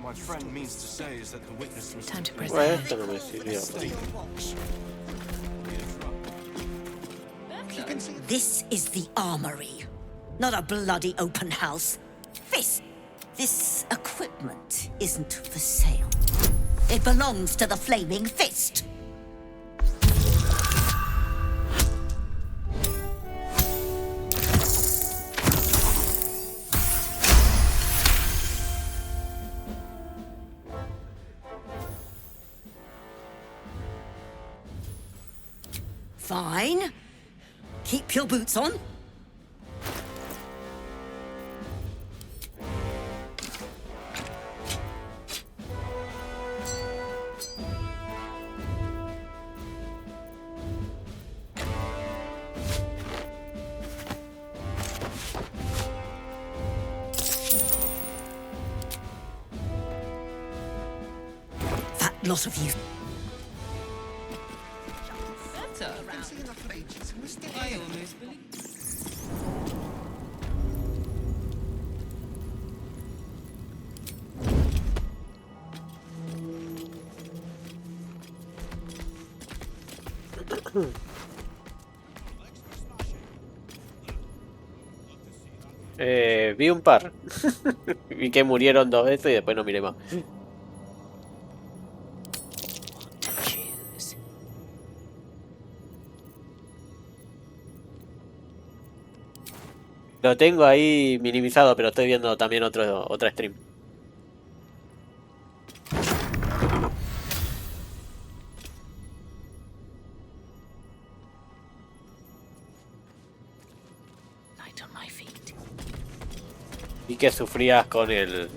Time to press Bueno, ahead. esto no me sirvió. This is the armory, not a bloody open house. This equipment isn't for sale. It belongs to the Flaming Fist. Fine. Keep your boots on. That lot of you. I almost believe. Vi un par. Vi que murieron 2 veces y después no miré más. Lo tengo ahí minimizado, pero estoy viendo también otra stream. Y que sufrías con el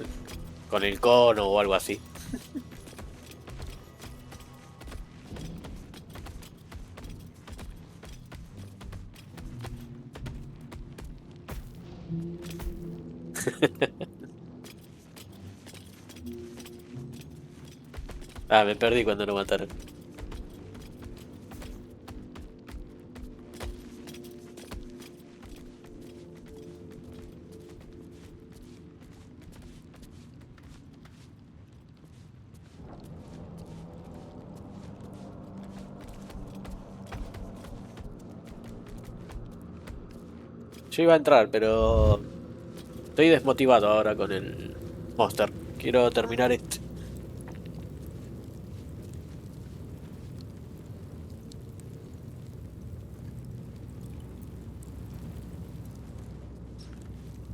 cono o algo así. Ah, me perdí cuando lo mataron. Yo iba a entrar, pero estoy desmotivado ahora con el Monster. Quiero terminar este.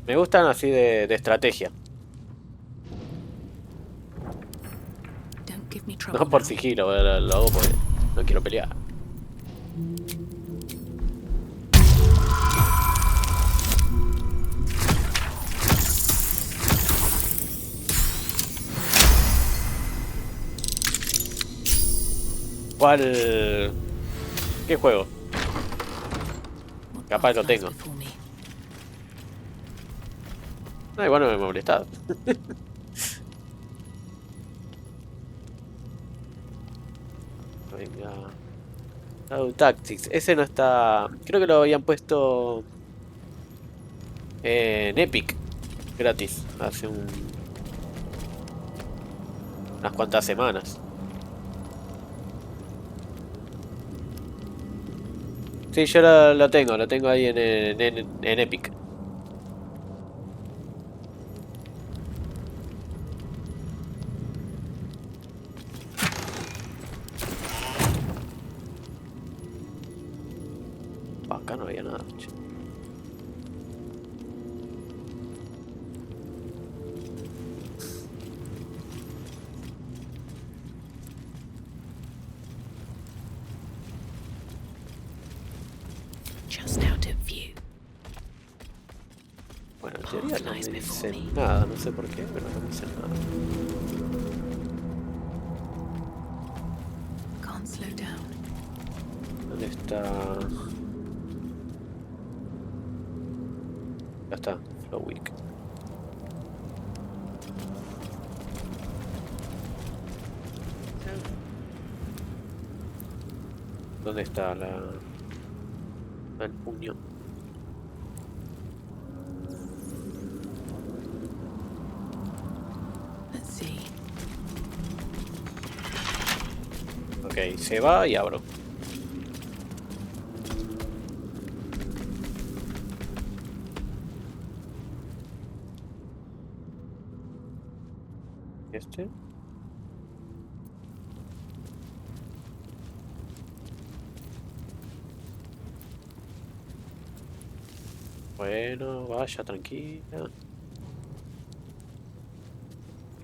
Me gustan así de estrategia. No por sigilo, lo hago porque no quiero pelear. ¿Cuál? ¿Qué juego? Capaz lo tengo. No, igual no me he molestado. Venga. Oh, Tactics. Ese no está... Creo que lo habían puesto en Epic. Gratis. Hace unas cuantas semanas. Sí, yo lo tengo ahí en Epic. Acá no había nada. Che. Bueno, en teoría no me dicen nada, no sé por qué, pero no me dicen nada. ¿Dónde está? Ya está, Flow Week. ¿Dónde está el puño? Let's see. Ok, se va y abro. Este. Bueno, vaya, tranquila.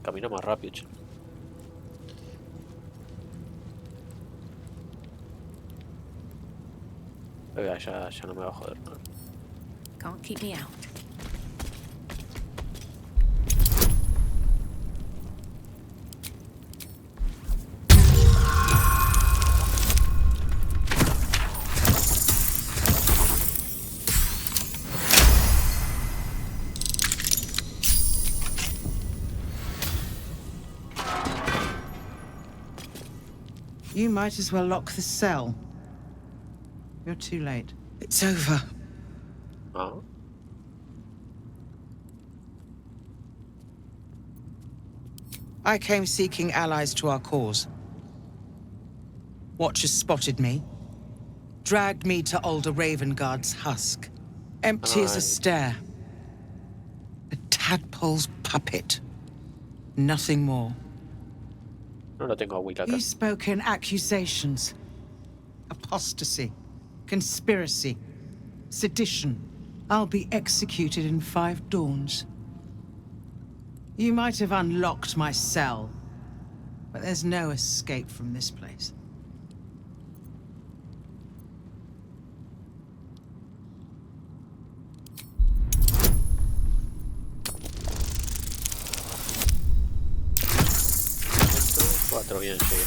Camina más rápido, che. Oiga, ya no me va a joder, ¿no? Can't keep me out. You might as well lock the cell. You're too late. It's over. Ah. I came seeking allies to our cause. Watchers spotted me, dragged me to Alder Ravengard's husk. Empty as a stare. A tadpole's puppet. Nothing more. No la tengo a Will acá. You spoke in accusations. Apostasy. Conspiracy. Sedition. I'll be executed in 5 dawns. You might have unlocked my cell, but there's no escape from this place. Cuatro, bien, llegué.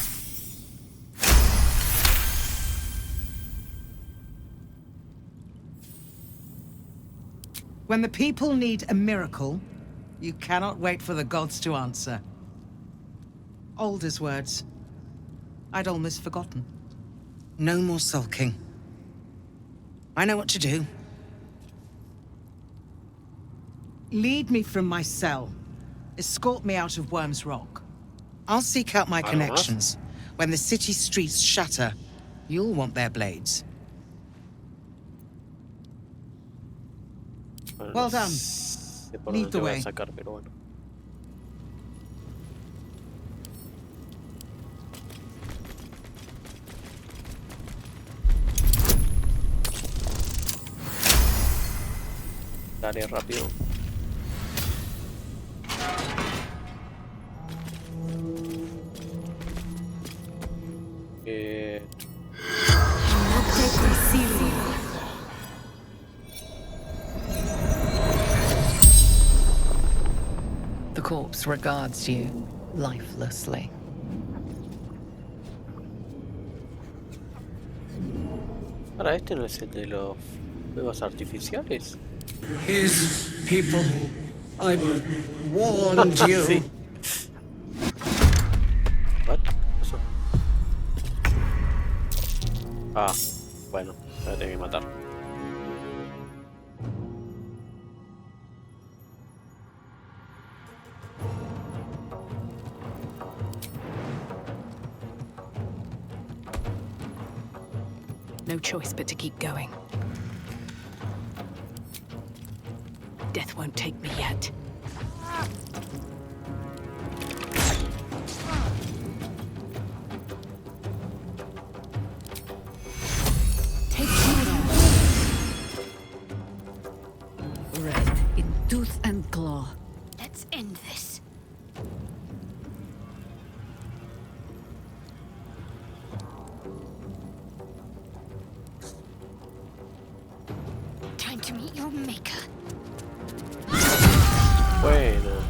When the people need a miracle, you cannot wait for the gods to answer. Alder's words. I'd almost forgotten. No more sulking. I know what to do. Lead me from my cell. Escort me out of Worm's Rock. I'll seek out my connections. When the city streets shatter, you'll want their blades. Bueno, Well done. sé por Lead dónde the voy way. a sacar, pero bueno. Dale rápido. The corpse regards you lifelessly. Ahora, este no es el de los fuegos artificiales. His people. I warned you. Sí. What? Eso. Ah, bueno, la tengo que matar. No choice but to keep going. Death won't take me yet. Take care. Red in tooth and claw. Let's end this. Time to meet your maker. Bueno.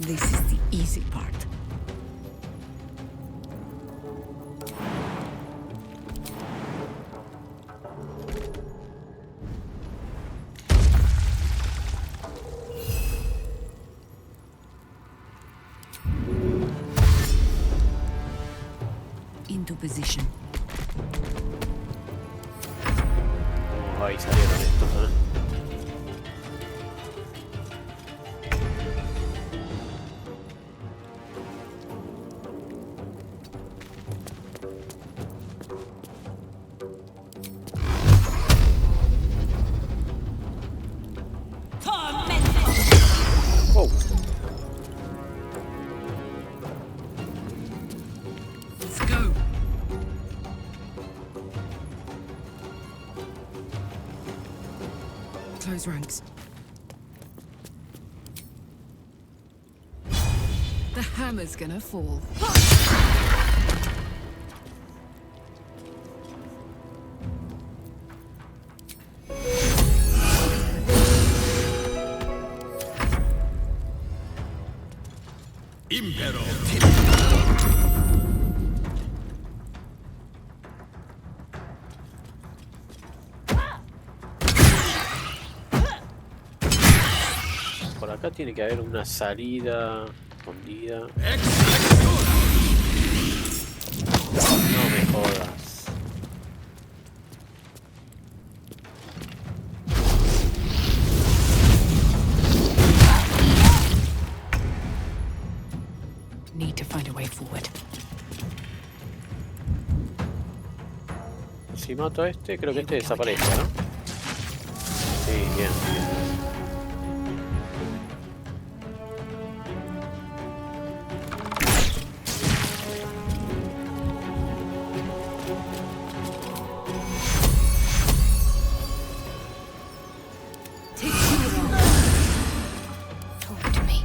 This is the easy part. Into position. Oh, ahí salieron estos, ¿eh? Close ranks. The hammer's gonna fall. Impero. Por acá tiene que haber una salida escondida. No me jodas. Need to find a way forward. Si mato a este, creo que este desaparece, ¿no? Sí, bien, bien. Talk to me.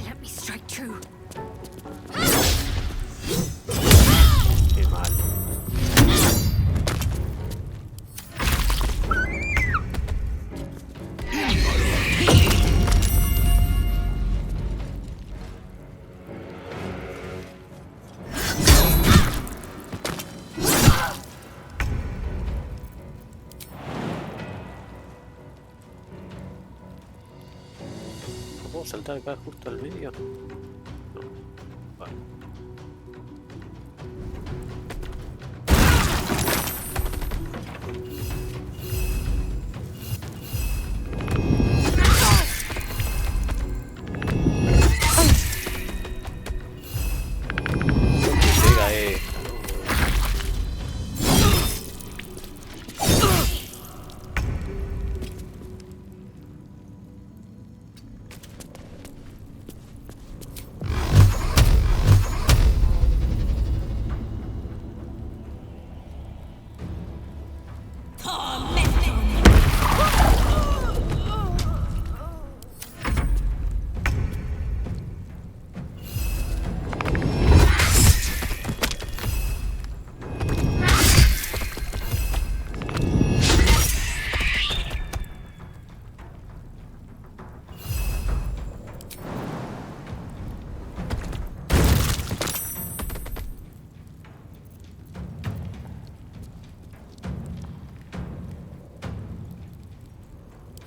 Let me strike true. Qué mal. ¿No puedo saltar acá justo al medio? No. Vale. Llega esta, ¿no?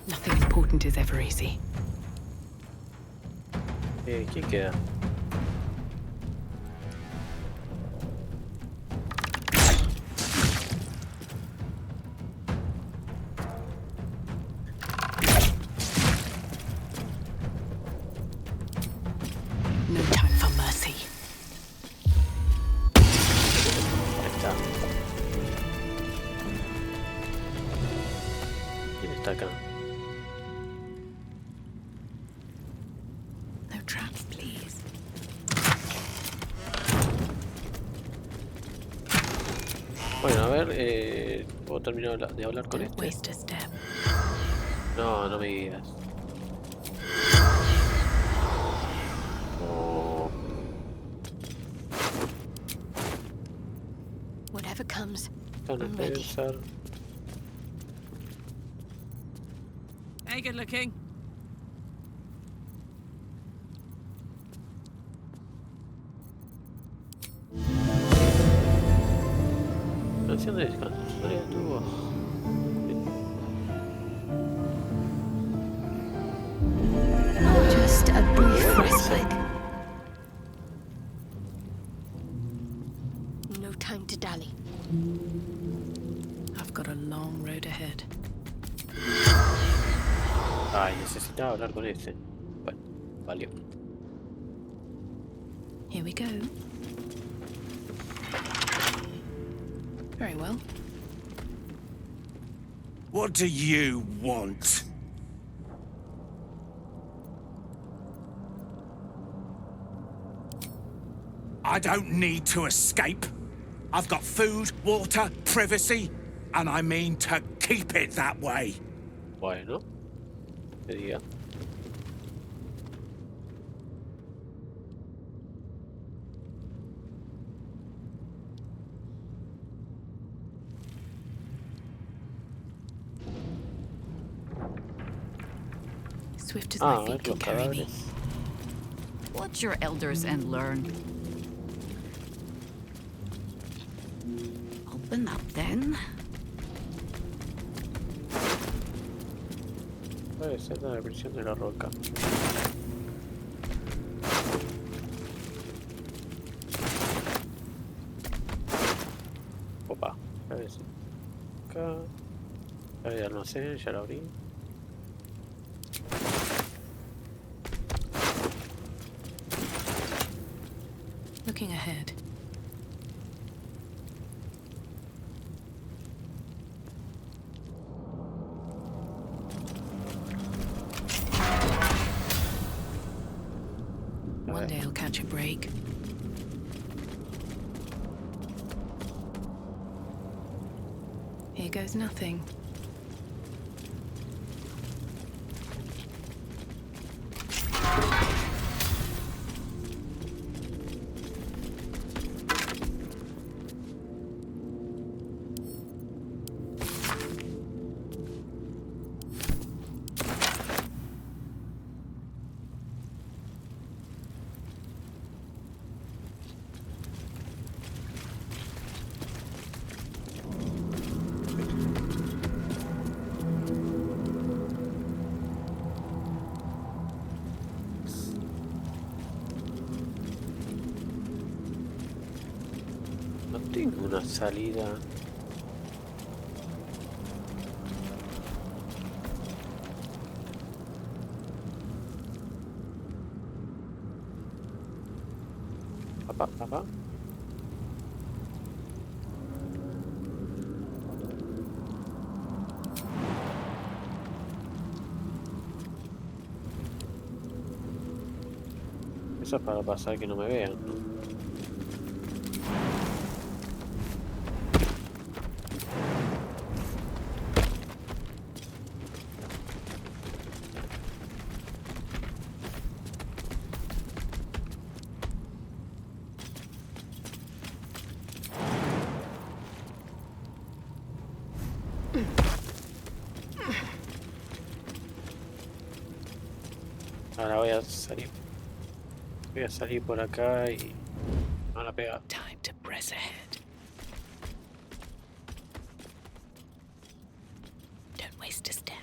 Nothing important is ever easy. ¿Quién queda? No time for mercy. Ahí está. ¿Quién está acá? No traps, please. Bueno, a ver, ¿puedo terminar de hablar con Don't este? waste a step. No, no me digas. No. Whatever comes, Esto no I'm puede ready. usar. Hey, good looking. Canción de descanso. Historia de tu voz. Just a brief respite. No time to dally. I've got a long road ahead. Ay, necesitaba hablar con ese. Bueno, valió. Here we go. Very well. What do you want? I don't need to escape. I've got food, water, privacy, and I mean to keep it that way. Bueno, que diga. Swift as my feet los can carry me. cadáveres. Watch your elders and learn. Open up then. Puede ser la depresión de la roca. Opa, a ver si. Acá. A ver, almacén, ya lo abrí. Looking ahead. One day I'll catch a break. Here goes nothing. No tengo una salida. Papá. Eso es para pasar que no me vean, ¿no? Ahora voy a salir. Voy a salir por acá y me van a pegar. Time to press ahead. Don't waste a step.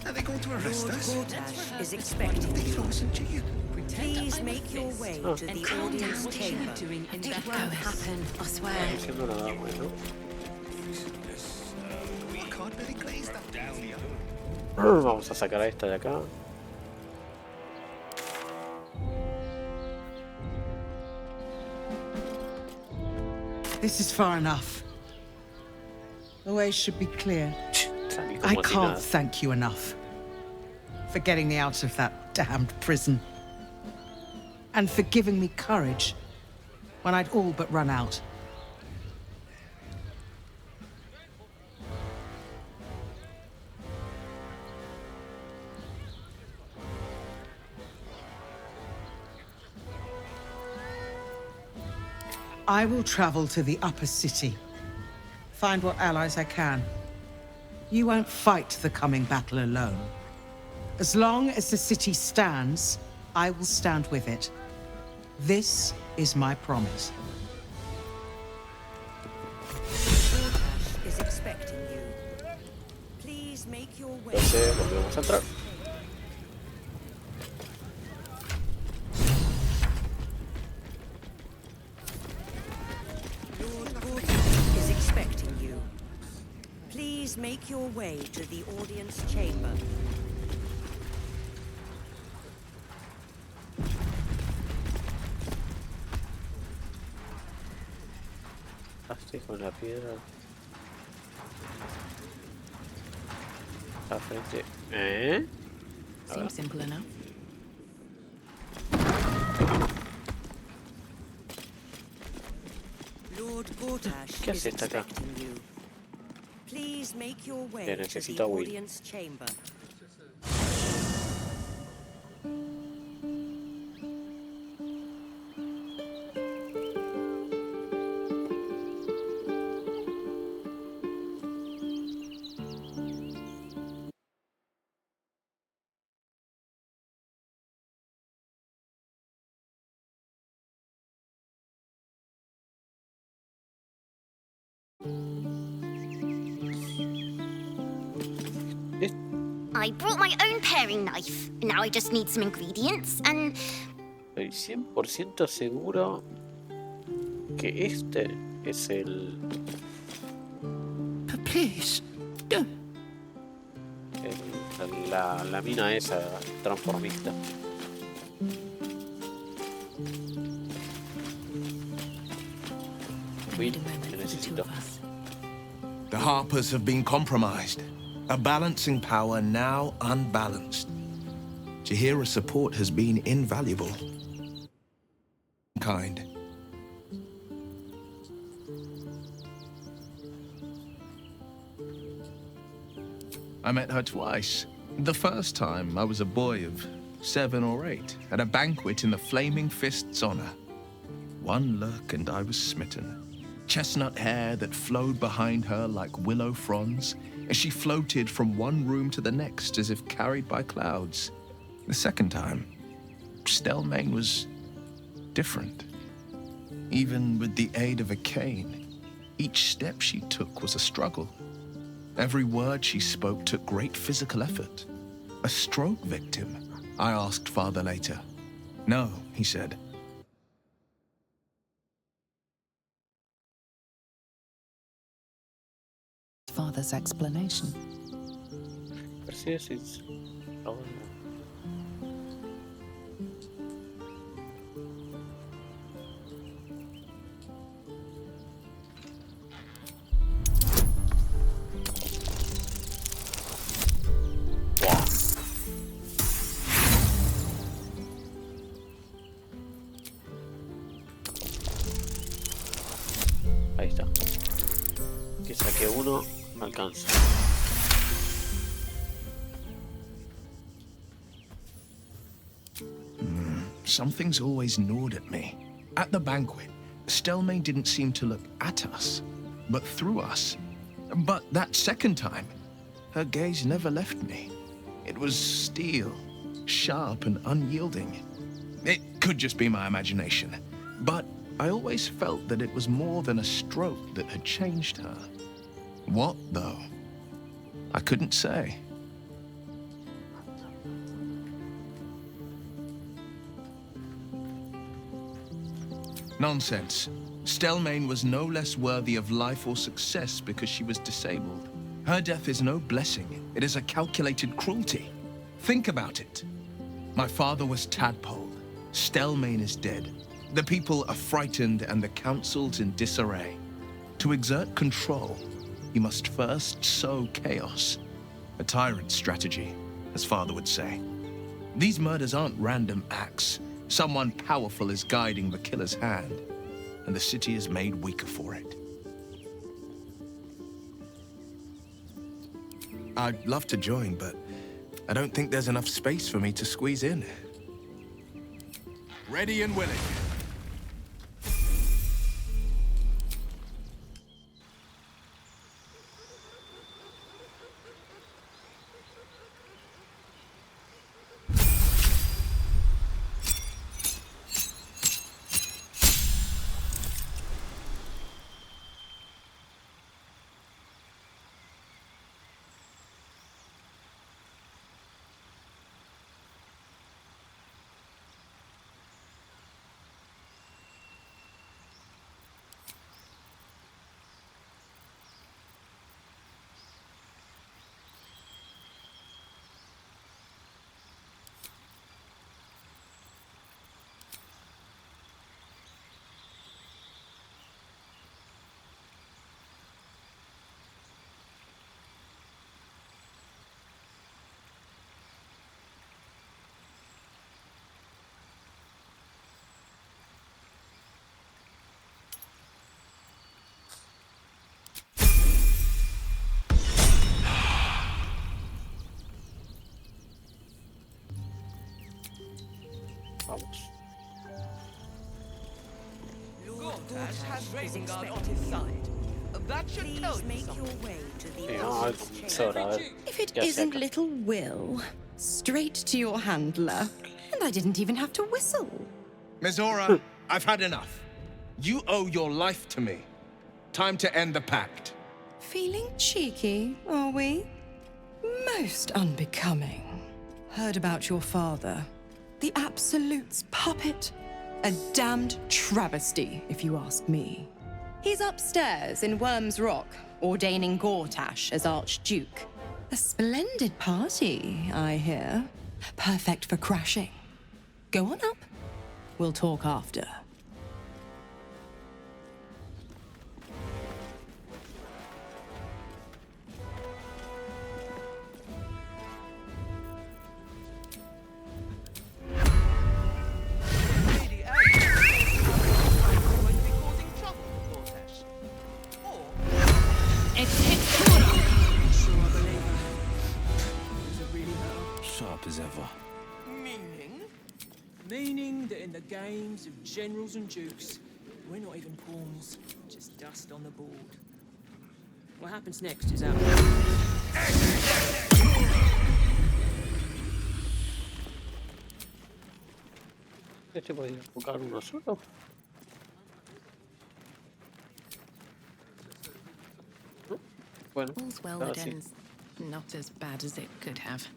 Are they going to arrest us? Portage is expecting They you. throw us in jail. Please make your way to the audience chamber. It won't happen, I No swear. haciendo nada bueno. I can't really glaze that down here. Vamos a sacar a esta de acá. This is far enough. The way should be clear. Salí I como si can't nada. thank you enough for getting me out of that damned prison. And for giving me courage when I'd all but run out. I will travel to the upper city. Find what allies I can. You won't fight the coming battle alone. As long as the city stands, I will stand with it. This is my promise. Portage is expecting you. Please make your way. Entonces volvemos a entrar. Portage is expecting you. Please Please make your way to the audience chamber. Hazte con la piedra. La frente. ¿Eh? A ver. Seems simple enough. Lord Gortash ¿Qué is hace esta acá? expecting you. Please make your way to necesito the a Will. audience chamber. I brought my own paring knife. Now I just need some ingredients and... Estoy 100% seguro que este es But please, don't. la mina esa transformista. Need a moment for the two necesito. of us. The Harpers have been compromised. A balancing power now unbalanced. Jahira's support has been invaluable. Kind. I met her twice. The first time, I was a boy of 7 or 8, at a banquet in the Flaming Fist's honor. One look and I was smitten. Chestnut hair that flowed behind her like willow fronds, as she floated from one room to the next as if carried by clouds. The second time, Celaena was different. Even with the aid of a cane, each step she took was a struggle. Every word she spoke took great physical effort. A stroke victim? I asked Father later. No, he said. Father's explanation. Perseus. Oh, ahí está. Que saque uno, me alcanza. Something's always gnawed at me. At the banquet, Celaena didn't seem to look at us, but through us. But that second time, her gaze never left me. It was steel, sharp and unyielding. It could just be my imagination, but I always felt that it was more than a stroke that had changed her. What, though? I couldn't say. Nonsense. Celaena was no less worthy of life or success because she was disabled. Her death is no blessing. It is a calculated cruelty. Think about it. My father was tadpoled. Celaena is dead. The people are frightened and the council's in disarray. To exert control, you must first sow chaos. A tyrant's strategy, as father would say. These murders aren't random acts. Someone powerful is guiding the killer's hand, and the city is made weaker for it. I'd love to join, but I don't think there's enough space for me to squeeze in. Ready and willing. is expecting you. That should tell Please you make something. your way to the Sí, no, audience eso chamber. ahora, a ver. If it Ya isn't seca. little Will, straight to your handler. And I didn't even have to whistle. Mizora, I've had enough. You owe your life to me. Time to end the pact. Feeling cheeky, are we? Most unbecoming. Heard about your father. The Absolute's puppet. A damned travesty, if you ask me. He's upstairs in Worm's Rock, ordaining Gortash as Archduke. A splendid party, I hear. Perfect for crashing. Go on up. We'll talk after. Lady A is going to be causing trouble with Gortash. Or Sharp as ever. meaning Meaning that in the games of generals and dukes, we're not even pawns, just dust on the board. What happens next is out. Este podría buscar uno solo. Bueno, All's well ahora that sí. ends not as bad as it could have.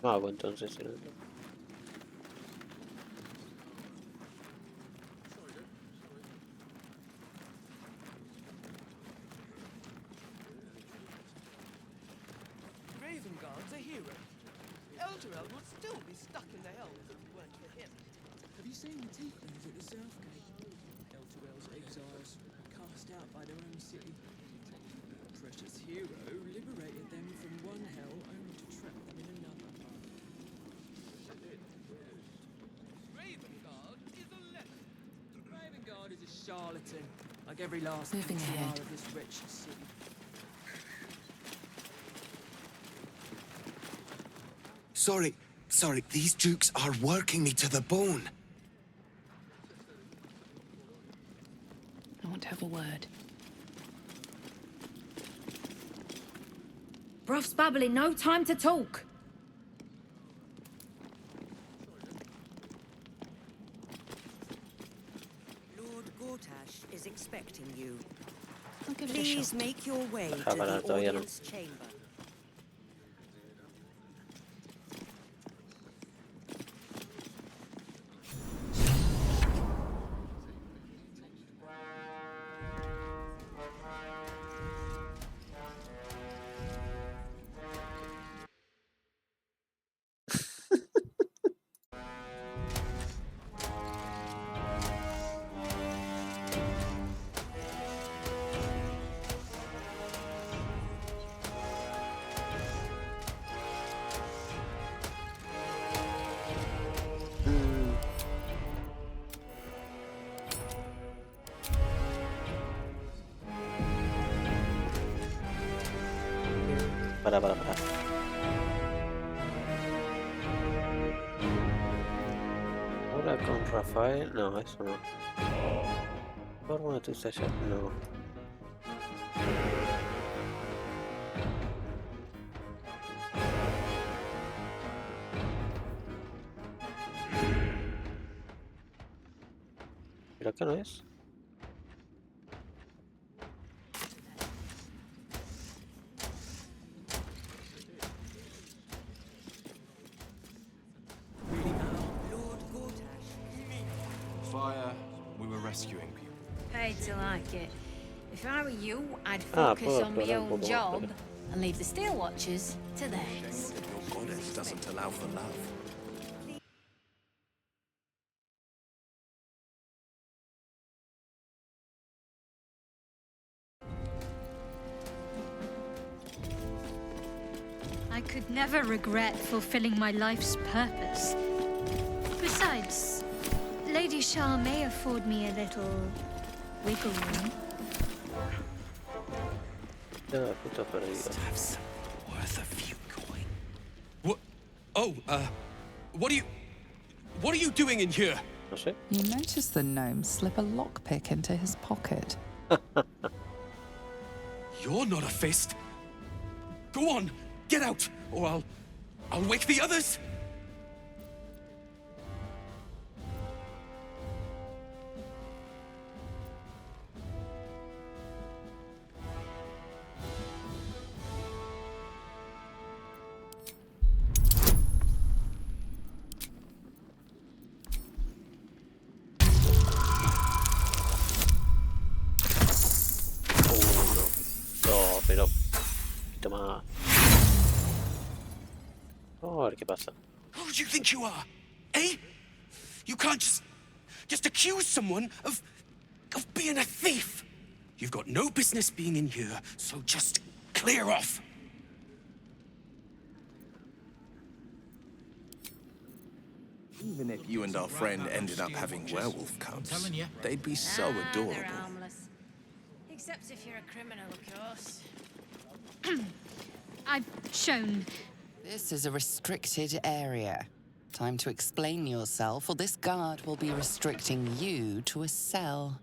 Mago entonces. Ravengard's a hero. Elturel would still be stuck in the hells if it weren't for him. Have you seen the tieflings at the Southgate? Elturel's exiles, cast out by their own city. Precious hero liberated them from one hell only to trap them in another. Ravengard is a lemon. Ravengard is a charlatan, like every last Moving Quatuor ahead. of this wretched city. Sorry, these dukes are working me to the bone. I want to have a word. Bruff's babbling, no time to talk. Lord Gortash is expecting you. I'll give it a Please shot. make your way to Para, the todavía no. audience chamber. Para. Ahora con Rafael, no, eso no. Forma de tus allá, no. Pero acá no es. Lord Gortash. Fire, we were rescuing people. Paid to like it. If I were you, I'd Ah, focus puedo on my explorar un own poco más, job pero- and leave the Steel Watchers to theirs. Your goddess doesn't allow for love. I could never regret fulfilling my life's purpose. Besides, Lady Shah may afford me a little wiggle room. Ya, justo perdido. Worth a few coin. What? Oh, what are you doing in here? No sé. You notice the gnome slip a lockpick into his pocket. You're not a fist. Go on, get out, or I'll wake the others. No, pero... Un poquito más... Vamos a ver qué pasa. Who do you think you are? Eh? You can't just accuse someone of being a thief. You've got no business being in here, so just clear off. Even if you and our friend ended up having werewolf cubs, they'd be so adorable. They're harmless. Except if you're a criminal, of course. I've shown. This is a restricted area. Time to explain yourself, or this guard will be restricting you to a cell.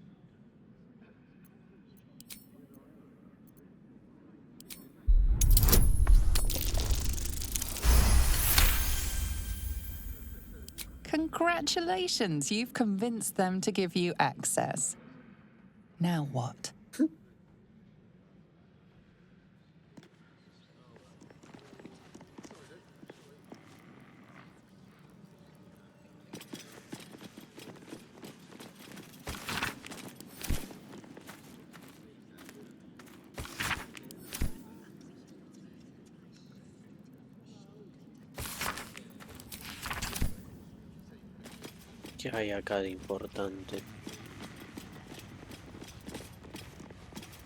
Congratulations, you've convinced them to give you access. Now what? ¿Qué hay acá de importante?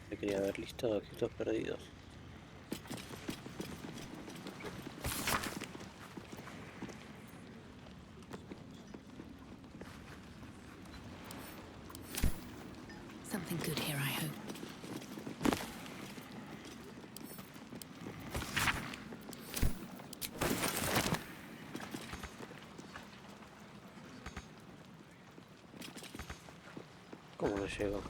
Me quería haber listado objetos perdidos. Something good here, I hope. ¿Cómo no llego?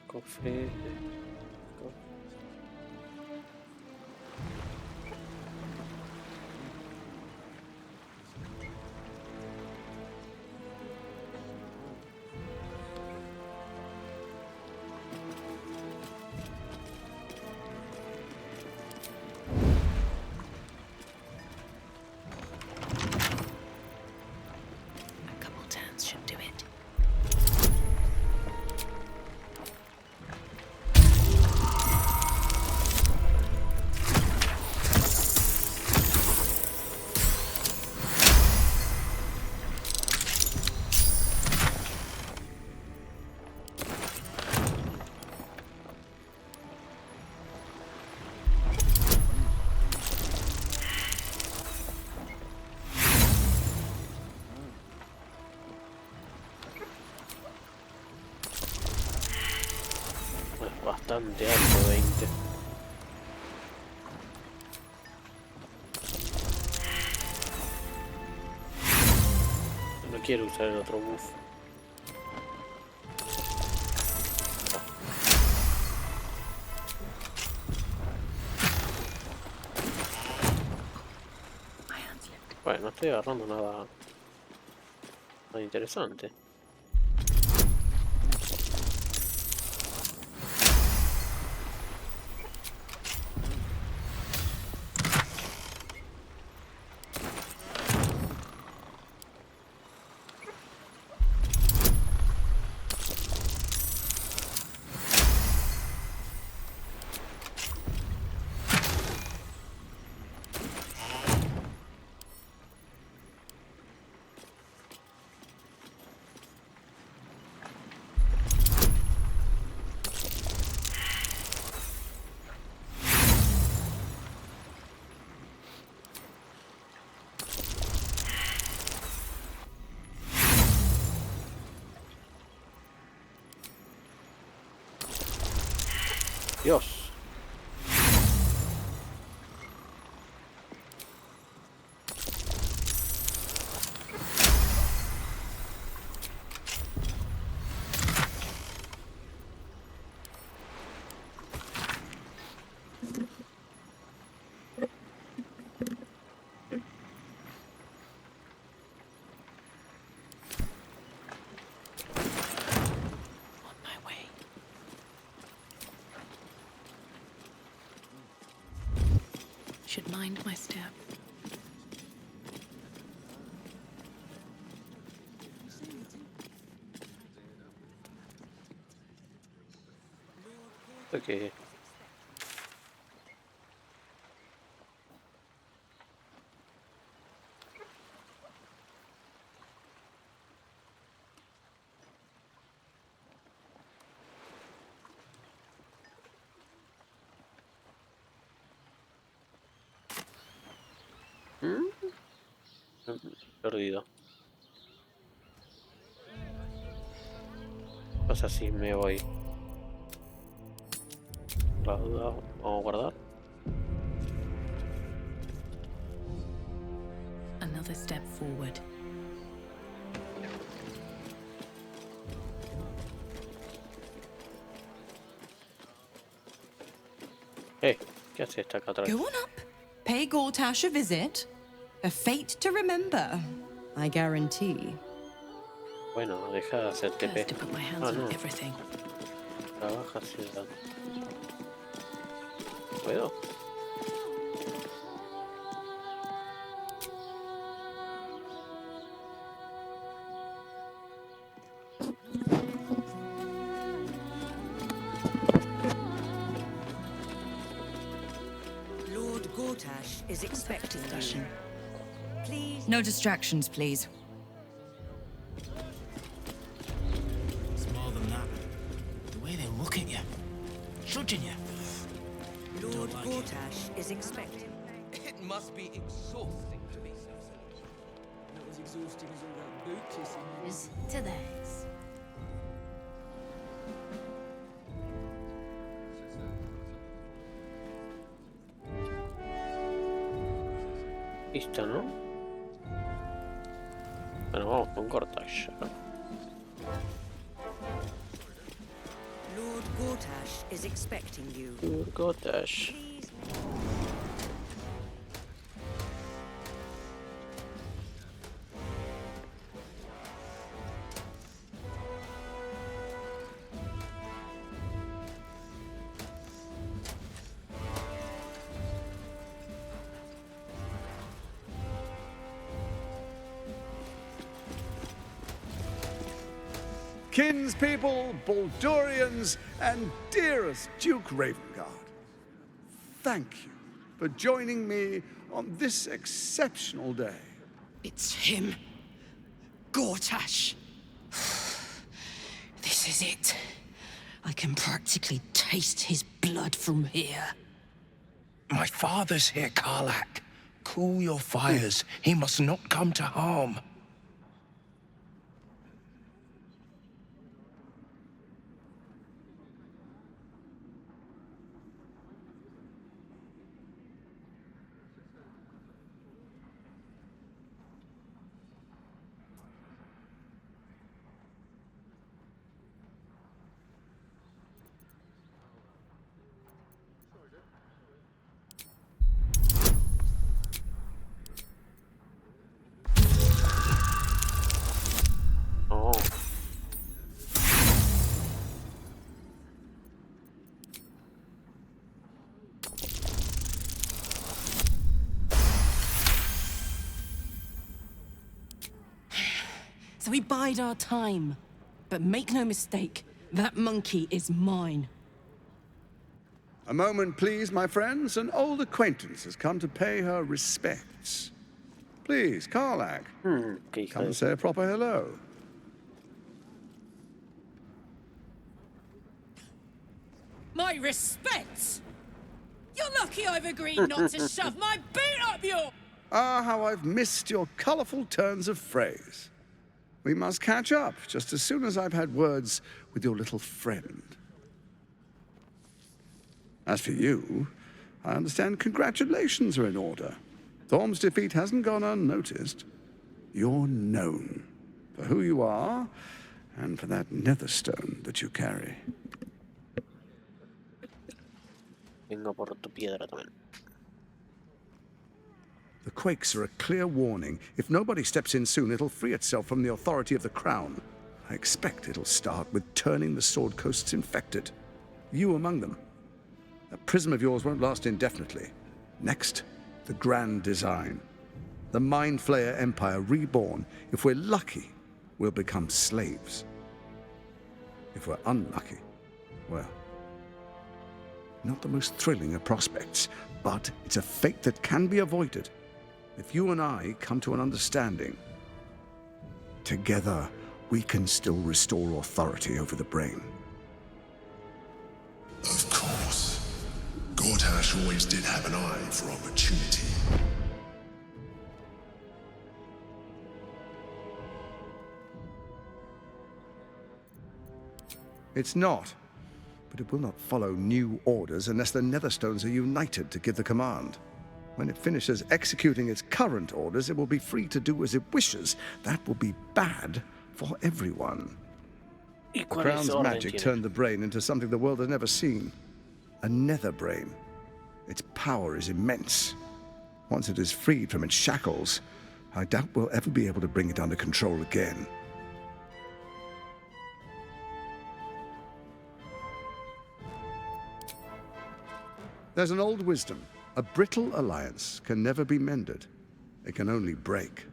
Cofre... A couple turns should do it. Es bastante alto, 20. No quiero usar el otro buff. Bueno, no estoy agarrando nada interesante. Dios. Should mind my step. Okay. Perdido. Pasa si me voy. La duda, vamos a guardar. Another step forward. ¿Qué hace esta acá atrás? Go on up. Pay Gortash a visit. A fate to remember, I guarantee. Bueno, deja de hacer TP. To put my hands Ah, on no. everything. Trabaja ciudad. ¿Puedo? Lord Gortash is expecting you. Please. No distractions, please. It's more than that. The way they look at you, judging you. Lord Gortash is expecting. It must be exhausting to be so selfish. Not as exhausting as all that boot kissing. Is to theirs. Listo, ¿no? Bueno, vamos con Gortash. Lord Gortash is expecting you. Gortash. Kinspeople, Baldurians, and dearest Duke Ravengard, thank you for joining me on this exceptional day. It's him. Gortash. This is it. I can practically taste his blood from here. My father's here, Karlach. Cool your fires. He must not come to harm. So we bide our time. But make no mistake, that monkey is mine. A moment, please, my friends. An old acquaintance has come to pay her respects. Please, Karlach, come and say a proper hello. My respects! You're lucky I've agreed not to shove my boot up your... Ah, how I've missed your colourful turns of phrase. We must catch up just as soon as I've had words with your little friend. As for you, I understand congratulations are in order. Thorm's defeat hasn't gone unnoticed. You're known for who you are and for that netherstone that you carry. Vengo por tu piedra también. The quakes are a clear warning. If nobody steps in soon, it'll free itself from the authority of the crown. I expect it'll start with turning the Sword Coasts infected. You among them. That prism of yours won't last indefinitely. Next, the grand design. The Mind Flayer Empire reborn. If we're lucky, we'll become slaves. If we're unlucky, well, not the most thrilling of prospects, but it's a fate that can be avoided if you and I come to an understanding. Together, we can still restore authority over the brain. Of course. Gortash always did have an eye for opportunity. It's not, but it will not follow new orders unless the Netherstones are united to give the command. When it finishes executing its current orders, it will be free to do as it wishes. That will be bad for everyone. The Crown's magic turned the brain into something the world has never seen. A nether brain. Its power is immense. Once it is freed from its shackles, I doubt we'll ever be able to bring it under control again. There's an old wisdom. A brittle alliance can never be mended. It can only break.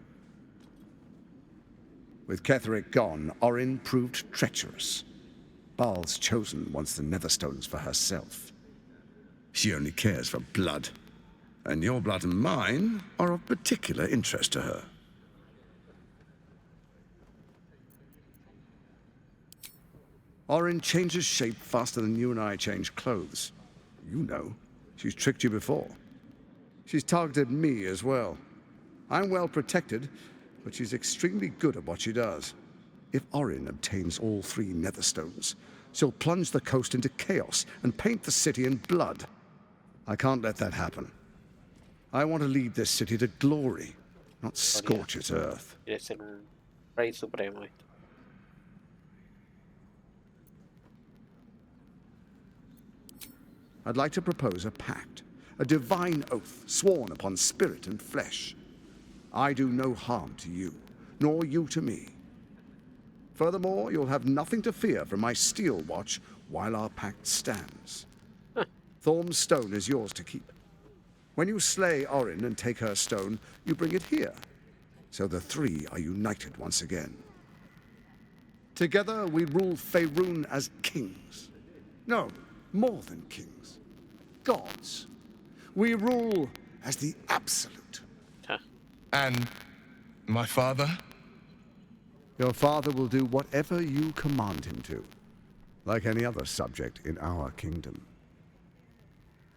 With Ketheric gone, Orin proved treacherous. Baal's chosen wants the Netherstones for herself. She only cares for blood. And your blood and mine are of particular interest to her. Orin changes shape faster than you and I change clothes. You know. She's tricked you before. She's targeted me as well. I'm well protected, but she's extremely good at what she does. If Orin obtains all 3 Netherstones, she'll plunge the coast into chaos and paint the city in blood. I can't let that happen. I want to lead this city to glory, not scorch its earth. Quiere ser un rey supremo. I'd like to propose a pact, a divine oath sworn upon spirit and flesh. I do no harm to you, nor you to me. Furthermore, you'll have nothing to fear from my steel watch while our pact stands. Thorm's stone is yours to keep. When you slay Orin and take her stone, you bring it here. So the 3 are united once again. Together we rule Faerun as kings. No, more than kings. Gods. We rule as the absolute. And my father? Your father will do whatever you command him to, like any other subject in our kingdom.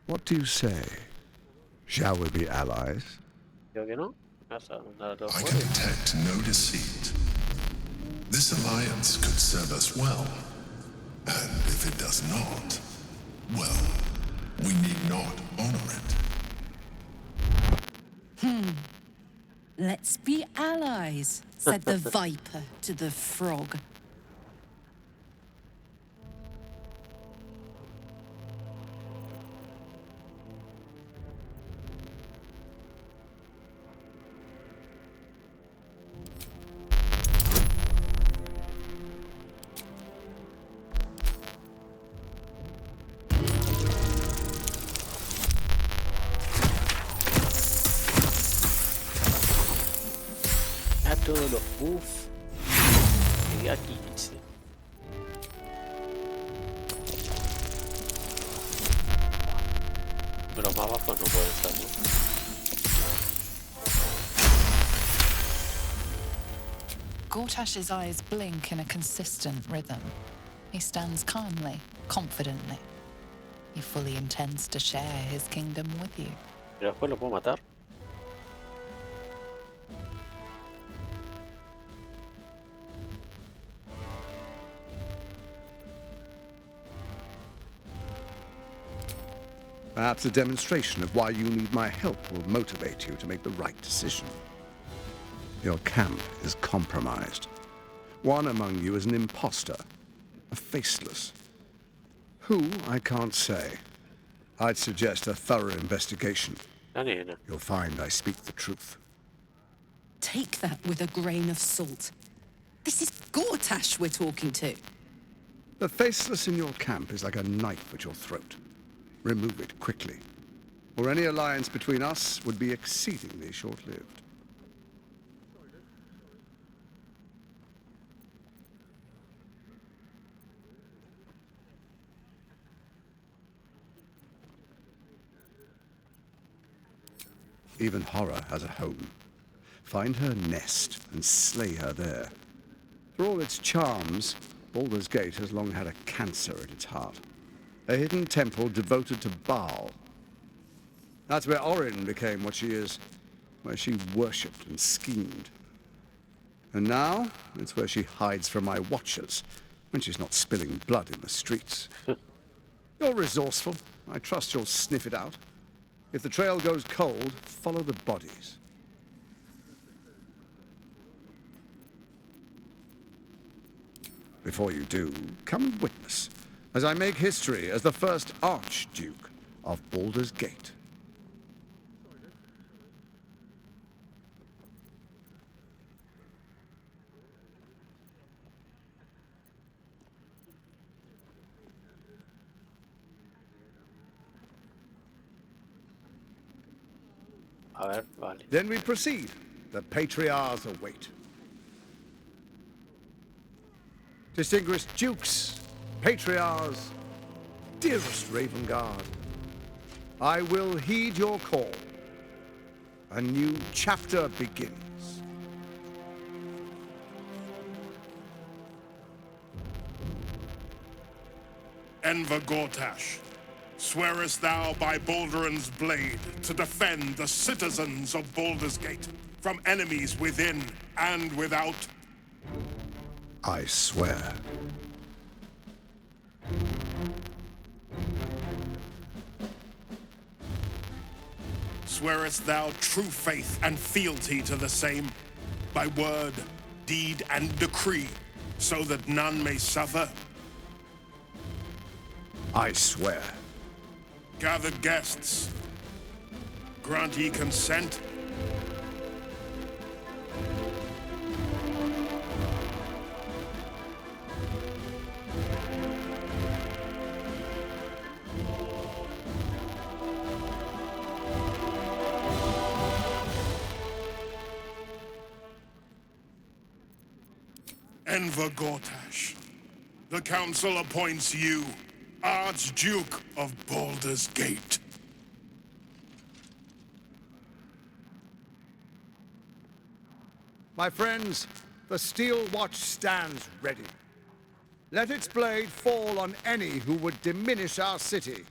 What do you say? Shall we be allies? I can detect no deceit. This alliance could serve us well. And if it does not, well, we need not honor it. Let's be allies, said the viper to the frog. Todos los buffs y a 15. Pero más abajo no pueden estar, ¿no? Gortash's eyes blink in a consistent rhythm. He stands calmly, confidently. He fully intends to share his kingdom with you. Pero después lo puedo matar. Perhaps a demonstration of why you need my help will motivate you to make the right decision. Your camp is compromised. One among you is an imposter, a faceless. Who, I can't say. I'd suggest a thorough investigation. You'll find I speak the truth. Take that with a grain of salt. This is Gortash we're talking to. The faceless in your camp is like a knife at your throat. Remove it quickly. or any alliance between us would be exceedingly short-lived. Even horror has a home. Find her nest and slay her there. For all its charms, Baldur's Gate has long had a cancer at its heart. A hidden temple devoted to Baal. That's where Orin became what she is, where she worshipped and schemed. And now, it's where she hides from my watchers, when she's not spilling blood in the streets. You're resourceful. I trust you'll sniff it out. If the trail goes cold, follow the bodies. Before you do, come and witness, as I make history as the first Archduke of Baldur's Gate. A ver, vale. Then we proceed. The patriarchs await. Distinguished dukes, patriarchs, dearest Ravengard, I will heed your call. A new chapter begins. Enver Gortash, swearest thou by Baldur's blade to defend the citizens of Baldur's Gate from enemies within and without? I swear. Swearest thou true faith and fealty to the same, by word, deed, and decree, so that none may suffer? I swear. Gathered guests, grant ye consent? Enver Gortash, the Council appoints you Archduke of Baldur's Gate. My friends, the Steel Watch stands ready. Let its blade fall on any who would diminish our city.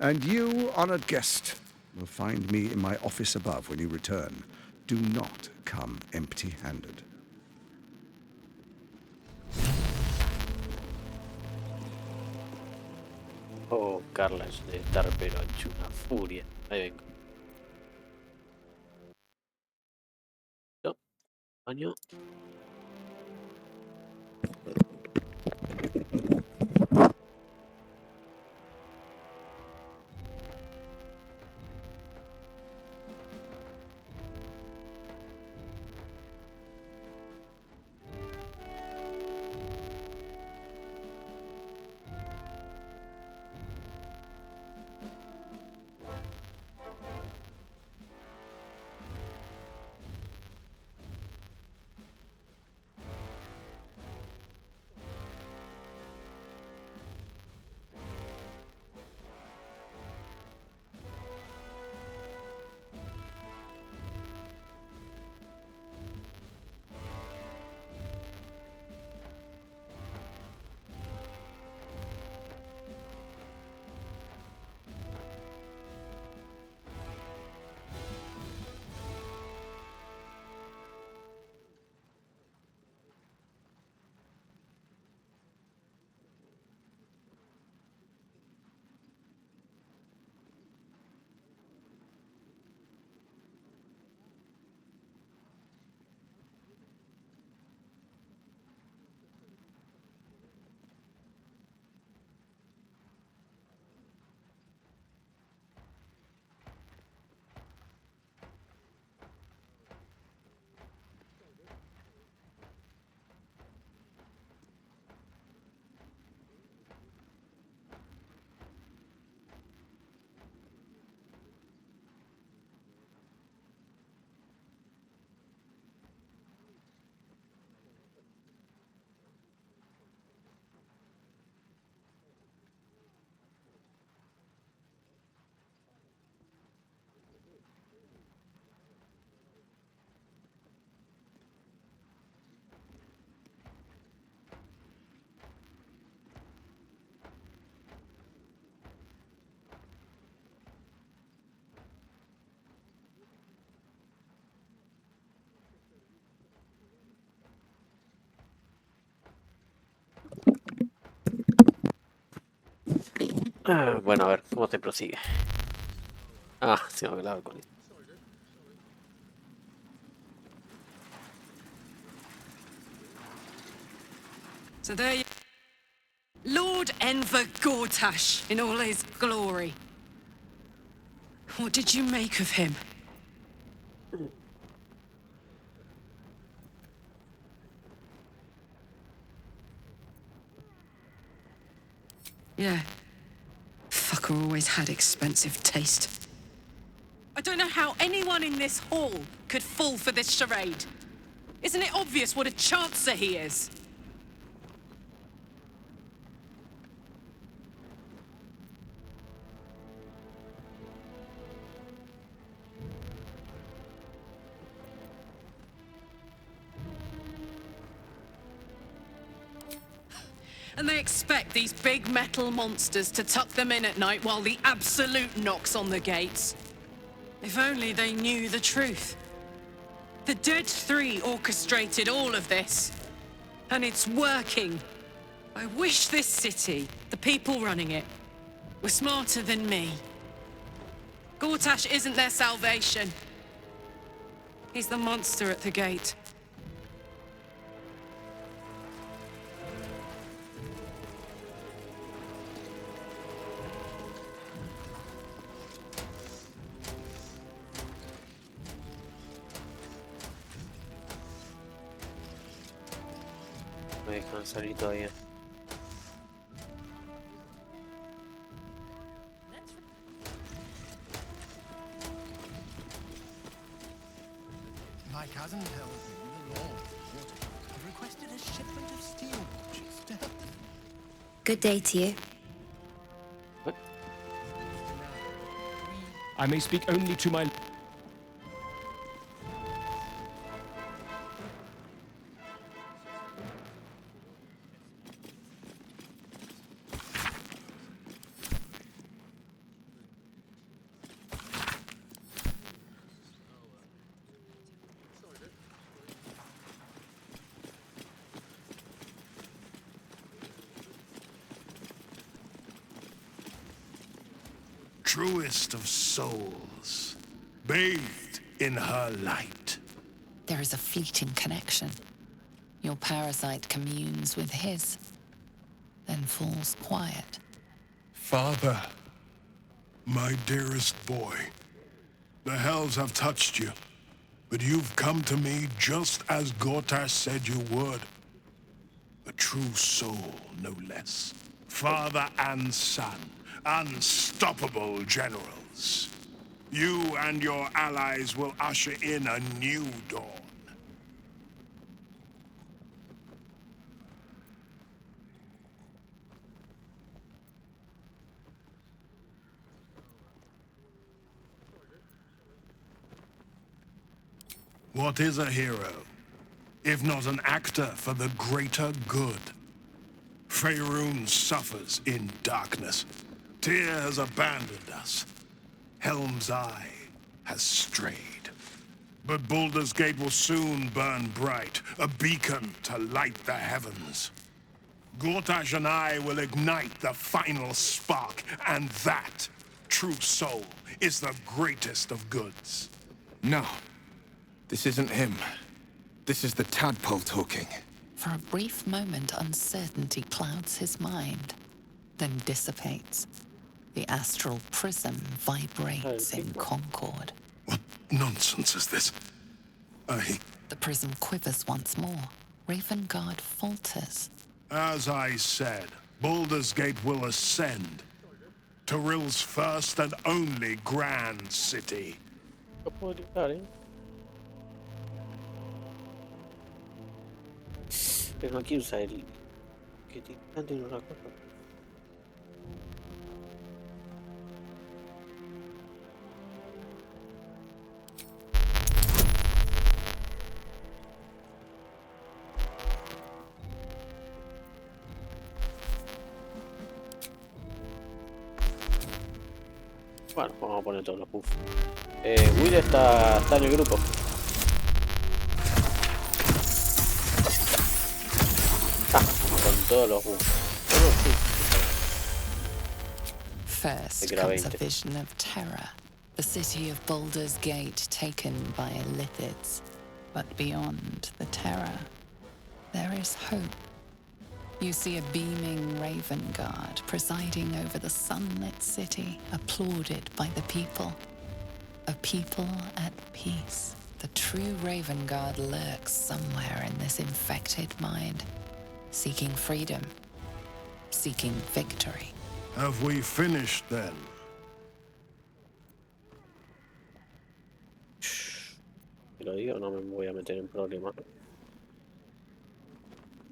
And you, honored guest, will find me in my office above when you return. Do not come empty-handed. Oh, Carla es de estar pero hecho una furia. Ahí vengo. No. Baño. Bueno, a ver, ¿cómo te prosigue? Ah, sí, me claro con esto. So there you... Lord Enver Gortash in all his glory. What did you make of him? Yeah. Fucker always had expensive taste. I don't know how anyone in this hall could fall for this charade. Isn't it obvious what a chancer he is? And they expect these big metal monsters to tuck them in at night while the Absolute knocks on the gates. If only they knew the truth. The Dead Three orchestrated all of this. And it's working. I wish this city, the people running it, were smarter than me. Gortash isn't their salvation. He's the monster at the gate. Me dejan salir todavía. My cousin tells me the Lord have requested a shipment of steel watches to help them. Good day to you. I may speak only to my... Truest of souls, bathed in her light. There is a fleeting connection. Your parasite communes with his, then falls quiet. Father, my dearest boy, the hells have touched you, but you've come to me just as Gortash said you would. A true soul, no less. Father and son, unstoppable generals. You and your allies will usher in a new dawn. What is a hero, if not an actor for the greater good? Faerun suffers in darkness. Tyr has abandoned us. Helm's Eye has strayed. But Baldur's Gate will soon burn bright, a beacon to light the heavens. Gortash and I will ignite the final spark, and that, true soul, is the greatest of goods. No. This isn't him. This is the tadpole talking. For a brief moment, uncertainty clouds his mind, then dissipates. The astral prism vibrates in concord. What nonsense is this? The prism quivers once more. Ravengard falters. As I said, Baldur's Gate will ascend. Tyrill's first and only grand city. Pero aquí usa el que te encanta en una cosa. Bueno, vamos a poner todos los buffs. Will está en el grupo. Con todos los buffs. First que era comes a 20. vision of terror. The city of Baldur's Gate taken by Lithids. But beyond the terror, there is hope. You see a beaming raven guard presiding over the sunlit city, applauded by the people. A people at peace. The true raven guard lurks somewhere in this infected mind, seeking freedom, seeking victory. Have we finished then? Si lo digo, no me voy a meter en problemas.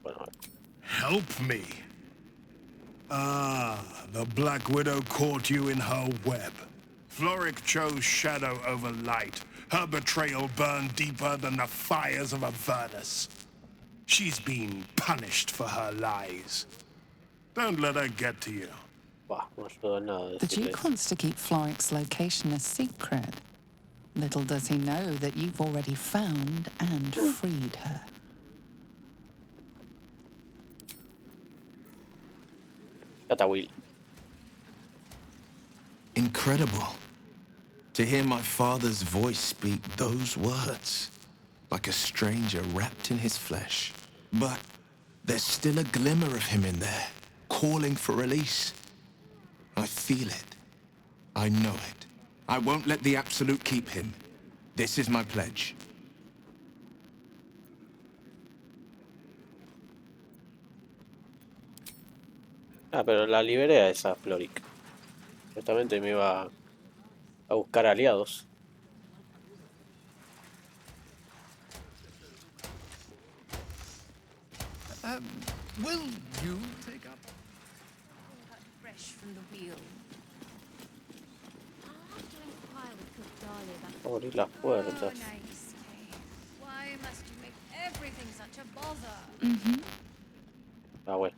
Bueno, a ver. Help me. Ah, the Black Widow caught you in her web. Floric chose shadow over light. Her betrayal burned deeper than the fires of Avernus. She's been punished for her lies. Don't let her get to you. Bah, no ayuda en nada The decirle Duke eso. wants to keep Floric's location a secret. Little does he know that you've already found and freed her. Catawil. Incredible. To hear my father's voice speak those words, like a stranger wrapped in his flesh. But there's still a glimmer of him in there, calling for release. I feel it. I know it. I won't let the Absolute keep him. This is my pledge. Ah, pero la liberé a esa Floric. Justamente me iba a buscar aliados. Will you take up? Fresh from the wheel. Abrir las puertas. Why must you make everything such a bother? Ah, bueno.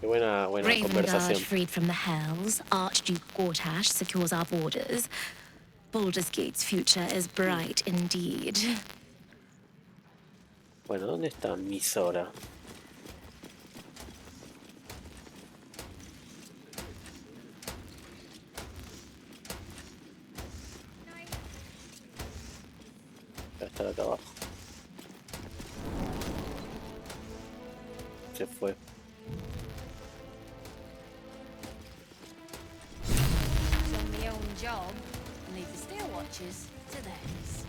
Qué buena Raven Guard conversación. freed from the Hells, Archduke Gortash secures our borders. Baldur's Gate's future is bright indeed. Bueno, ¿dónde está Misora? Va a estar acá abajo. Se fue. It's on my own job, and leave the steel watches to theirs.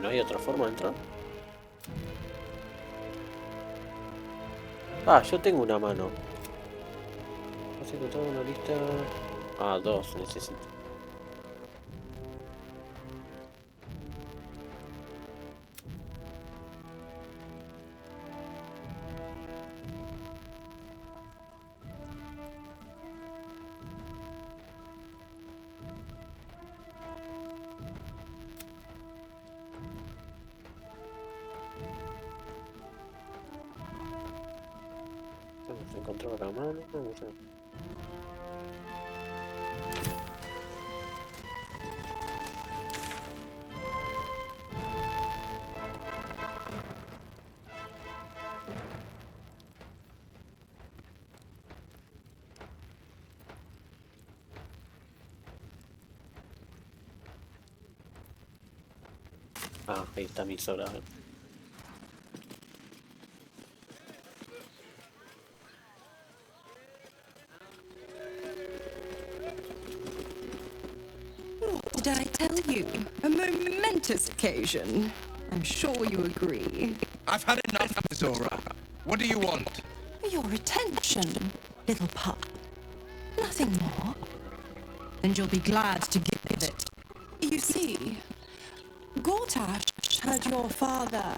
¿No hay otra forma de entrar? Ah, yo tengo una mano. ¿Has encontrado una lista? Ah, dos necesito. Hemos encontrado la mano. Vamos a ver. Ah, ahí está mi sola. Did I tell you? A momentous occasion. I'm sure you agree. I've had enough, Zora. What do you want? Your attention, little pup. Nothing more. And you'll be glad to give it. You see, Gortash had your father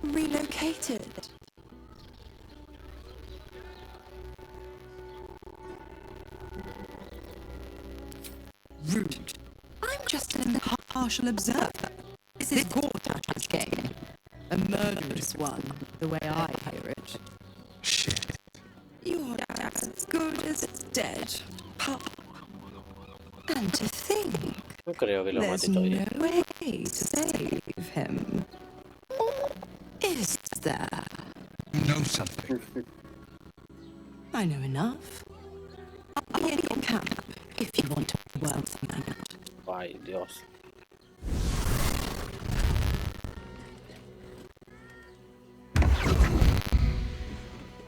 relocated. Rude. I'm just an impartial observer. Is is Gortash's game. A murderous one, the way I hear it. Shit. You're as good as dead, pup. And to think, No creo que lo there's mate todavía. no way to save him. Is there? You know something. I know enough. I'll be in your camp if you want to worm something out. Ay, Dios.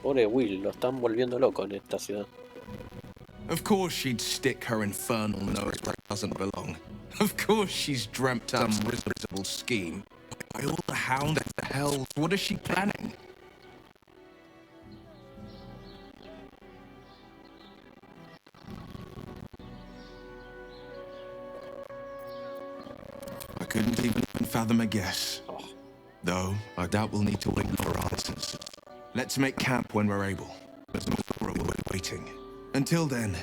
Pobre Will, lo están volviendo loco en esta ciudad. Of course she'd stick her infernal nose where it doesn't belong. Of course she's dreamt up some risible scheme. By all the hounds and the hells, what is she planning? I couldn't even fathom a guess. Though, I doubt we'll need to wait for answers. Let's make camp when we're able. There's more waiting. Until then,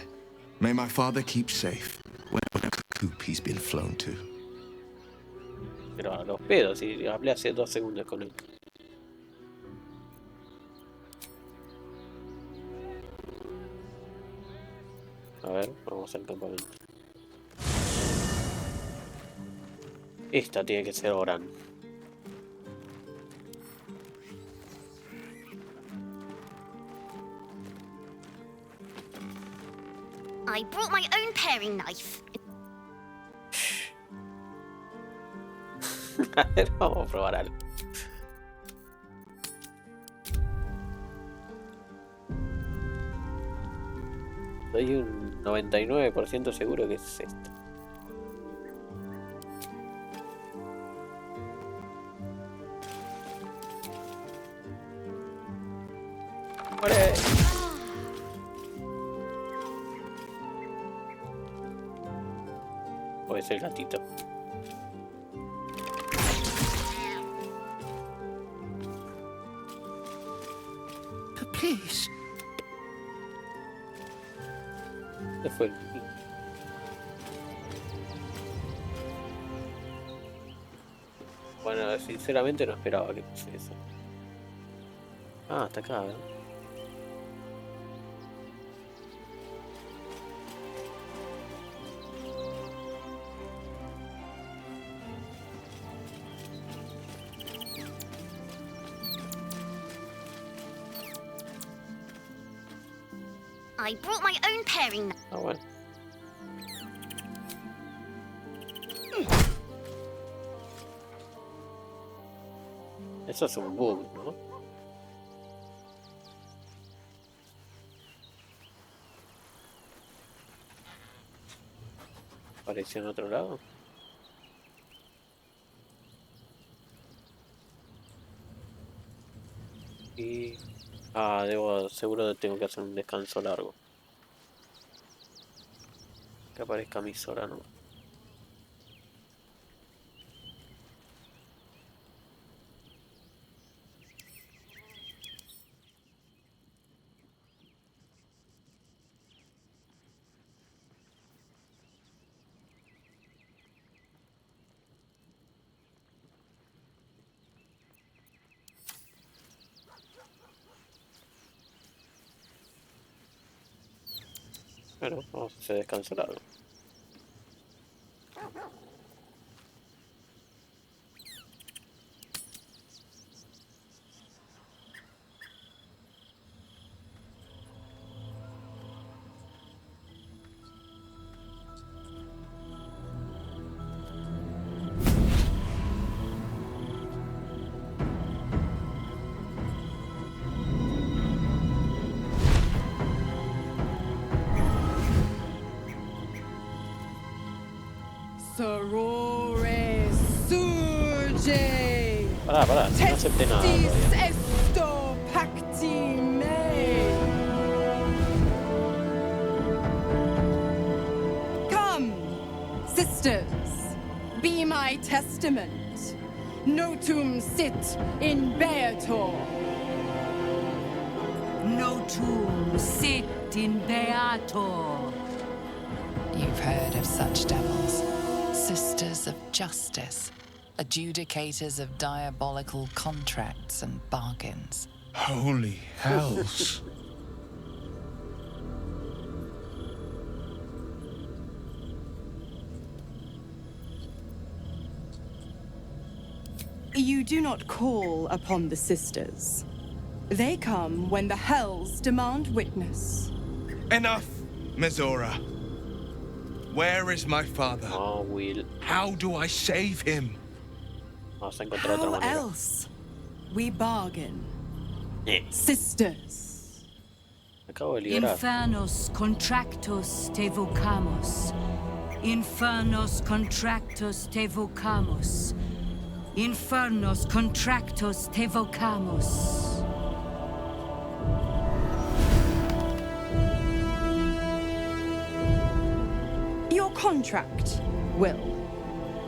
may my father keep safe, whatever coop he's been flown to. Pero a los pedos, y hablé hace 2 segundos con él. A ver, vamos al campamento. Esta tiene que ser Oran. I brought my own paring knife. A ver, vamos a probar algo. Estoy un 99% seguro que es esto. ¡Muere! O es el gatito. Please. ¿Qué fue? Bueno, sinceramente no esperaba que fuese eso. Ah, está acá, ¿verdad? I brought my own paring knife. Ah, bueno. Eso es un bug, ¿no? ¿Apareció en otro lado? Y... Ah, seguro tengo que hacer un descanso largo. Que aparezca mi Sora, ¿no? Bueno, vamos a hacer descanso largo. Sorore surge. Pará, no acepté nada todavía. Esto pacti me. Come, sisters, be my testament. Notum sit in Beator. Notum sit in Beator. You've heard of such devils. Sisters of Justice. adjudicators of diabolical contracts and bargains. Holy hells. You do not call upon the sisters. They come when the hells demand witness. Enough, Mizora. Where is my father? Oh, Will. How do I save him? Vamos a encontrar otra How manera. else? We bargain. Eh, Sisters. me acabo de liberar. Infernos contractos te vocamos. Infernos contractos te vocamos. Infernos contractos te vocamos. Your contract, Will.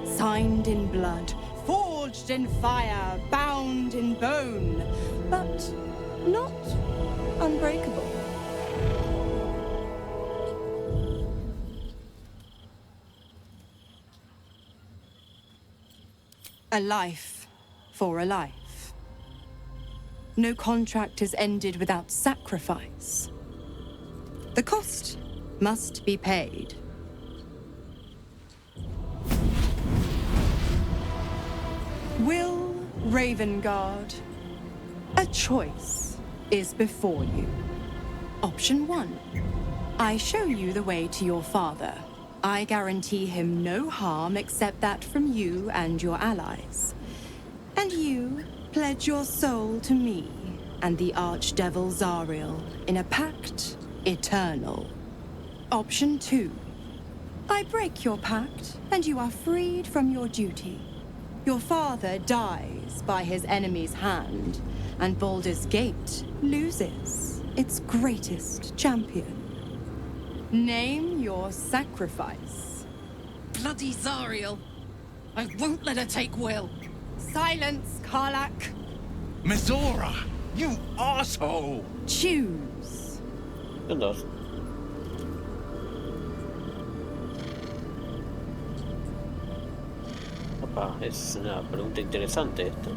Signed in blood, forged in fire, bound in bone, but not unbreakable. A life for a life. No contract is ended without sacrifice. The cost must be paid. Will Ravengard, a choice is before you. Option 1. I show you the way to your father. I guarantee him no harm except that from you and your allies. And you pledge your soul to me and the archdevil Zariel in a pact eternal. Option 2. I break your pact and you are freed from your duty. Your father dies by his enemy's hand, and Baldur's Gate loses its greatest champion. Name your sacrifice. Bloody Zariel. I won't let her take Will. Silence, Karlak. Mizora, you asshole! Choose. Dos. Opa, es una pregunta interesante esto.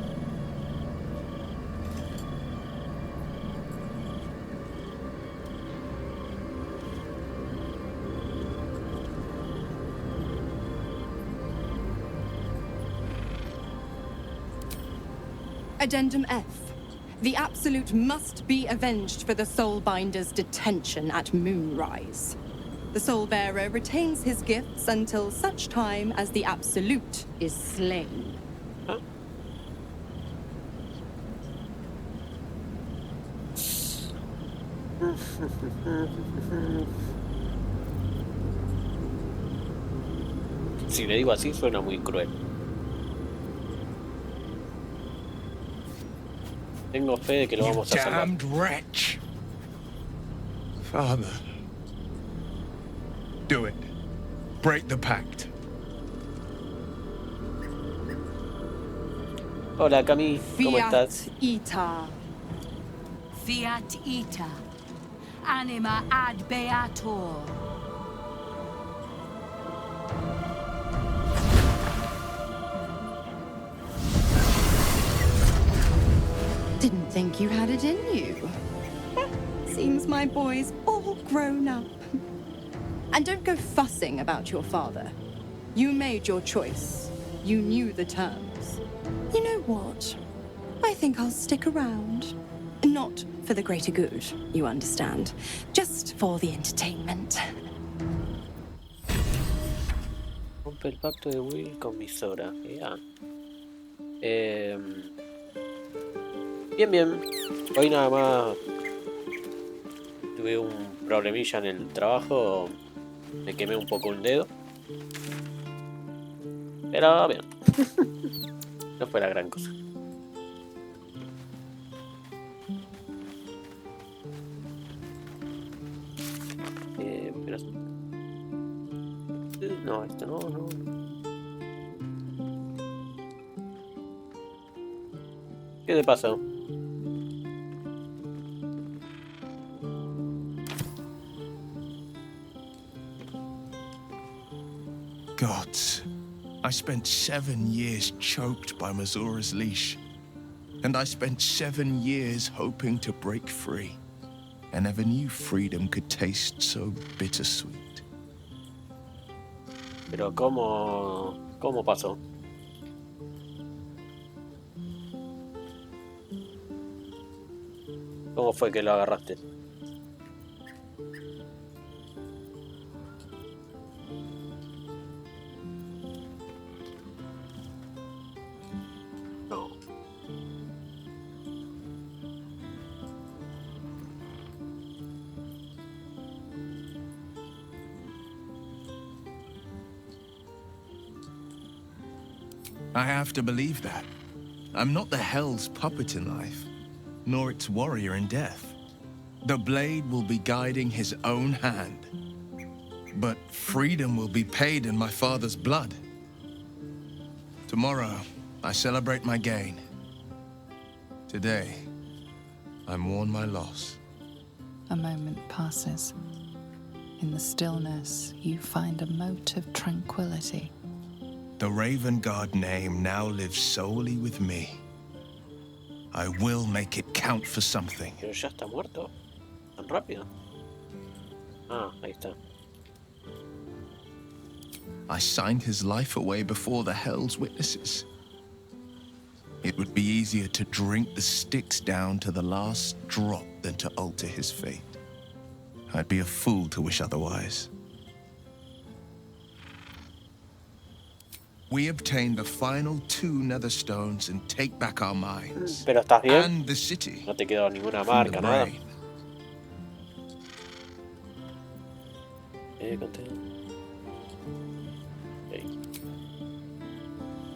Addendum F. The Absolute must be avenged for the Soulbinder's detention at Moonrise. The Soulbearer retains his gifts until such time as the Absolute is slain. Huh? Si le digo así suena muy cruel. Tengo fe de que lo vamos a salvar. Damned wretch! Father. Do it. Break the pact. Hola Cami, ¿cómo estás? Fiat Ita. Fiat ita. Anima ad beator. Didn't think you had it in you. Seems my boy's all grown up. And don't go fussing about your father. You made your choice. You knew the terms. You know what? I think I'll stick around. Not for the greater good, you understand. Just for the entertainment. Rompe el pacto de Will con Mizora. Ya. Bien, bien. Hoy nada más tuve un problemilla en el trabajo. Me quemé un poco un dedo. Pero bien. No fue la gran cosa. Pero... No, esto no. ¿Qué te pasa? Gods. I spent 7 years choked by Mazura's leash. And I spent 7 years hoping to break free. I never knew freedom could taste so bittersweet. Pero ¿cómo pasó? ¿Cómo fue que lo agarraste? No. I have to believe that. I'm not the Hell's puppet in life, nor its warrior in death. The blade will be guiding his own hand. But freedom will be paid in my father's blood. Tomorrow, I celebrate my gain. Today, I mourn my loss. A moment passes. In the stillness, you find a mote of tranquility. The Raven Guard name now lives solely with me. I will make it count for something. Pero ya está muerto. Tan rápido. Ah, ahí está. I signed his life away before the Hell's witnesses. It would be easier to drink the sticks down to the last drop than to alter his fate. I'd be a fool to wish otherwise. We obtain the final 2 nether stones and take back our mines. Pero estás bien. And the city. No te quedó ninguna marca, nada. Conté. Okay.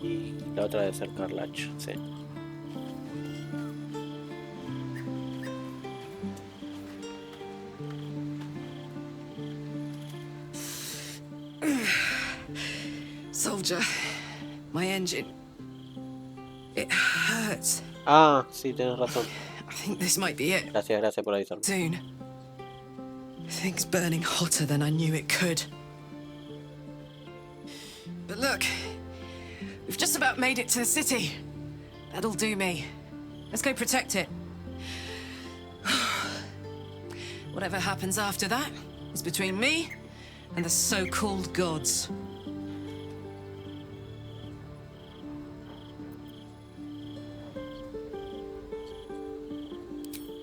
Y la otra debe ser Carlach, sí. Soldier, my engine. It hurts. Ah, sí, tienes razón. I think this might be it. Gracias por avisarme. Soon. Things burning hotter than I knew it could. But look, we've just about made it to the city. That'll do me. Let's go protect it. Whatever happens after that is between me and the so-called gods.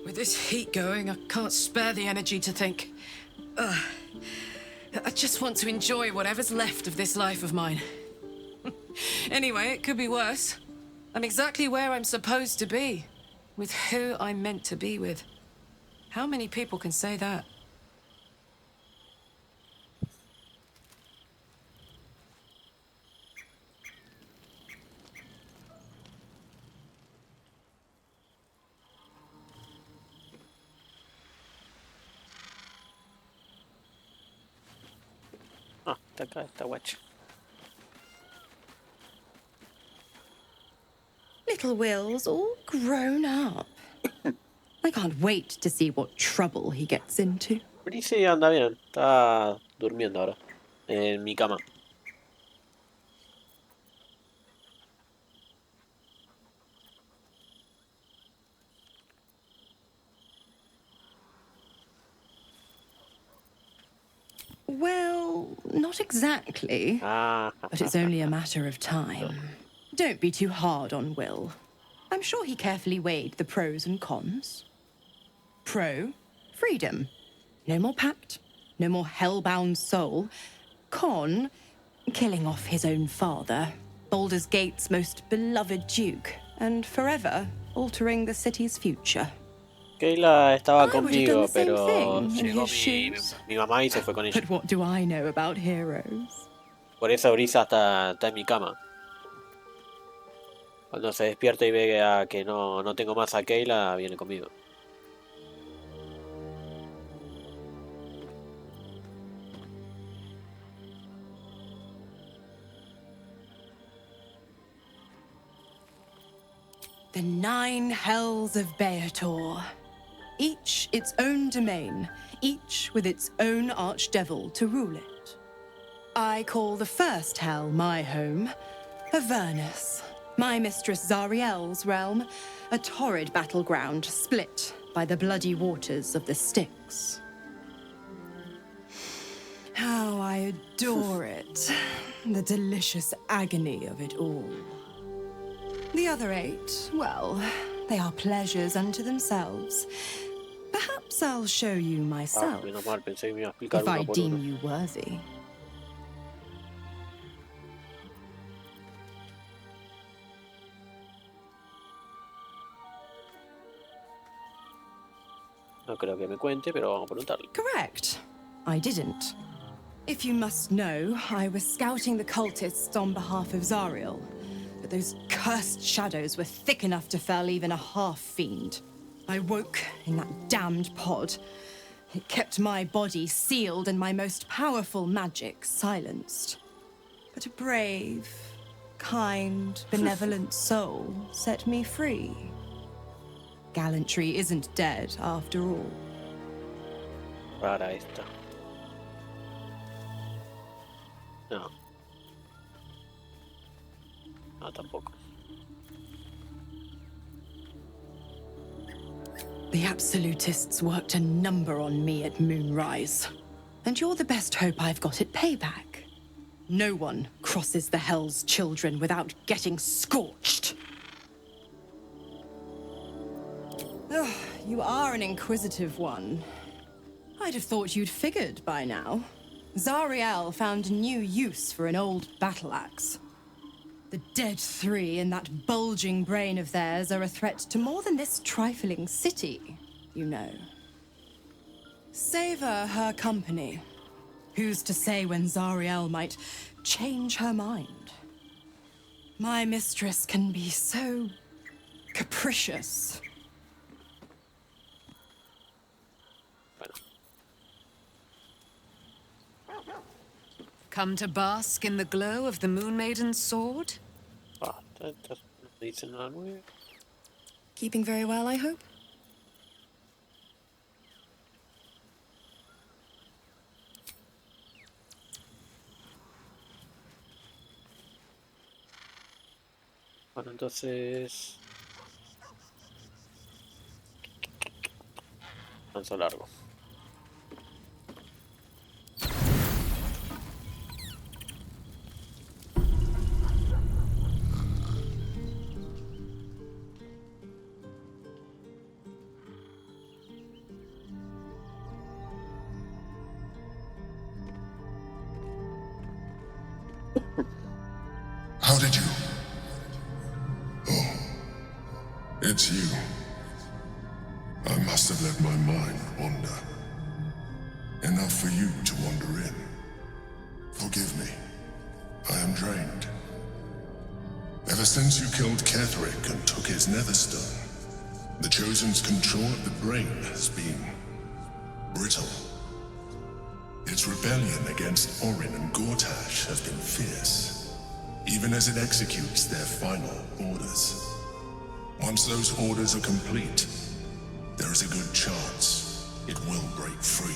With this heat going, I can't spare the energy to think. I just want to enjoy whatever's left of this life of mine. Anyway, it could be worse. I'm exactly where I'm supposed to be, with who I'm meant to be with. How many people can say that? Ah, está acá, está guacho. Little Will's all grown up. I can't wait to see what trouble he gets into. Sí, anda bien. Está durmiendo ahora. En mi cama. Well, not exactly. But it's only a matter of time. Don't be too hard on Will. I'm sure he carefully weighed the pros and cons. Pro, freedom. No more pact, no more hellbound soul. Con, killing off his own father, Baldur's Gate's most beloved duke, and forever altering the city's future. Keila estaba conmigo, pero llegó mi mamá y se fue con ella. But what do I know about heroes? Por eso Brisa está en mi cama. Cuando se despierta y ve que no tengo más a Keila, viene conmigo. The 9 hells of Beator. Each its own domain, each with its own archdevil to rule it. I call the first hell my home, Avernus, my mistress Zariel's realm, a torrid battleground split by the bloody waters of the Styx. How I adore it, the delicious agony of it all. The other 8, well, they are pleasures unto themselves. Perhaps I'll show you myself, if I deem you worthy. No creo que me cuente, pero vamos a preguntarle. Correct. I didn't. If you must know, I was scouting the cultists on behalf of Zariel. But those cursed shadows were thick enough to fell even a half-fiend. I woke in that damned pod. It kept my body sealed and my most powerful magic silenced. But a brave, kind, benevolent soul set me free. Gallantry isn't dead, after all. Rara esta. No. No, tampoco. The Absolutists worked a number on me at Moonrise. And you're the best hope I've got at payback. No one crosses the Hell's Children without getting scorched. Ugh, you are an inquisitive one. I'd have thought you'd figured by now. Zariel found new use for an old battle axe. The dead 3 in that bulging brain of theirs are a threat to more than this trifling city, you know. Savor her company. Who's to say when Zariel might change her mind? My mistress can be so capricious. Come to bask in the glow of the Moon Maiden's sword? Keeping very well, I hope? Bueno, entonces... Lanzo largo. How did you? Oh, it's you. I must have let my mind wander. Enough for you to wander in. Forgive me. I am drained. Ever since you killed Ketherick and took his netherstone, the Chosen's control of the brain has been brittle. Its rebellion against Orin and Gortash has been fierce, even as it executes their final orders. Once those orders are complete, there is a good chance it will break free.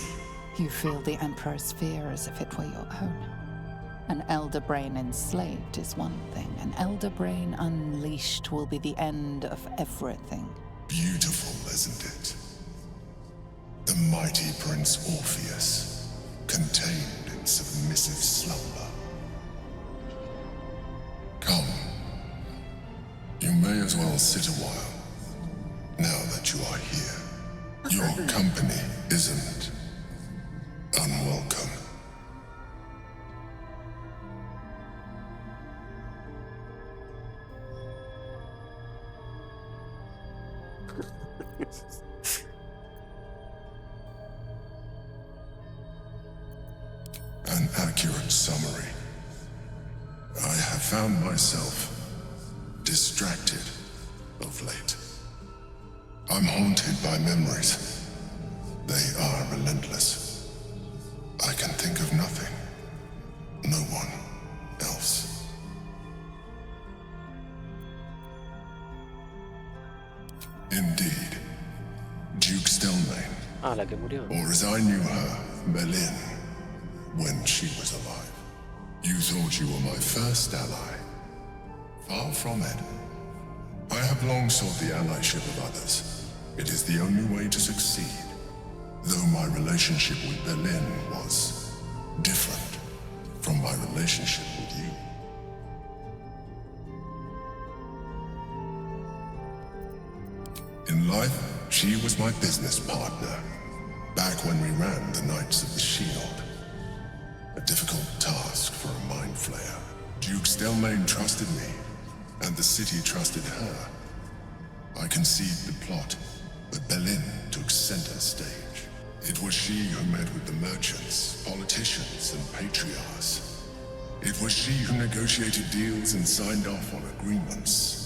You feel the Emperor's fear as if it were your own. An elder brain enslaved is one thing. An elder brain unleashed will be the end of everything. Beautiful, isn't it? The mighty Prince Orpheus, contained in submissive slumber. Come. You may as well sit a while, now that you are here. Your company isn't unwelcome. An accurate summary. I have found myself distracted of late. I'm haunted by memories. They are relentless. I can think of nothing. No one else. Indeed. Duke Stelmane. La que murió. Or as I knew her, Melin, when she was alive. You thought you were my first ally. Far from it. I have long sought the allyship of others. It is the only way to succeed. Though my relationship with Berlin was different from my relationship with you. In life, she was my business partner, back when we ran the Knights of the Shield. A difficult task for a mind flayer. Duke Stelmane trusted me, and the city trusted her. I conceived the plot, but Berlin took center stage. It was she who met with the merchants, politicians, and patriarchs. It was she who negotiated deals and signed off on agreements.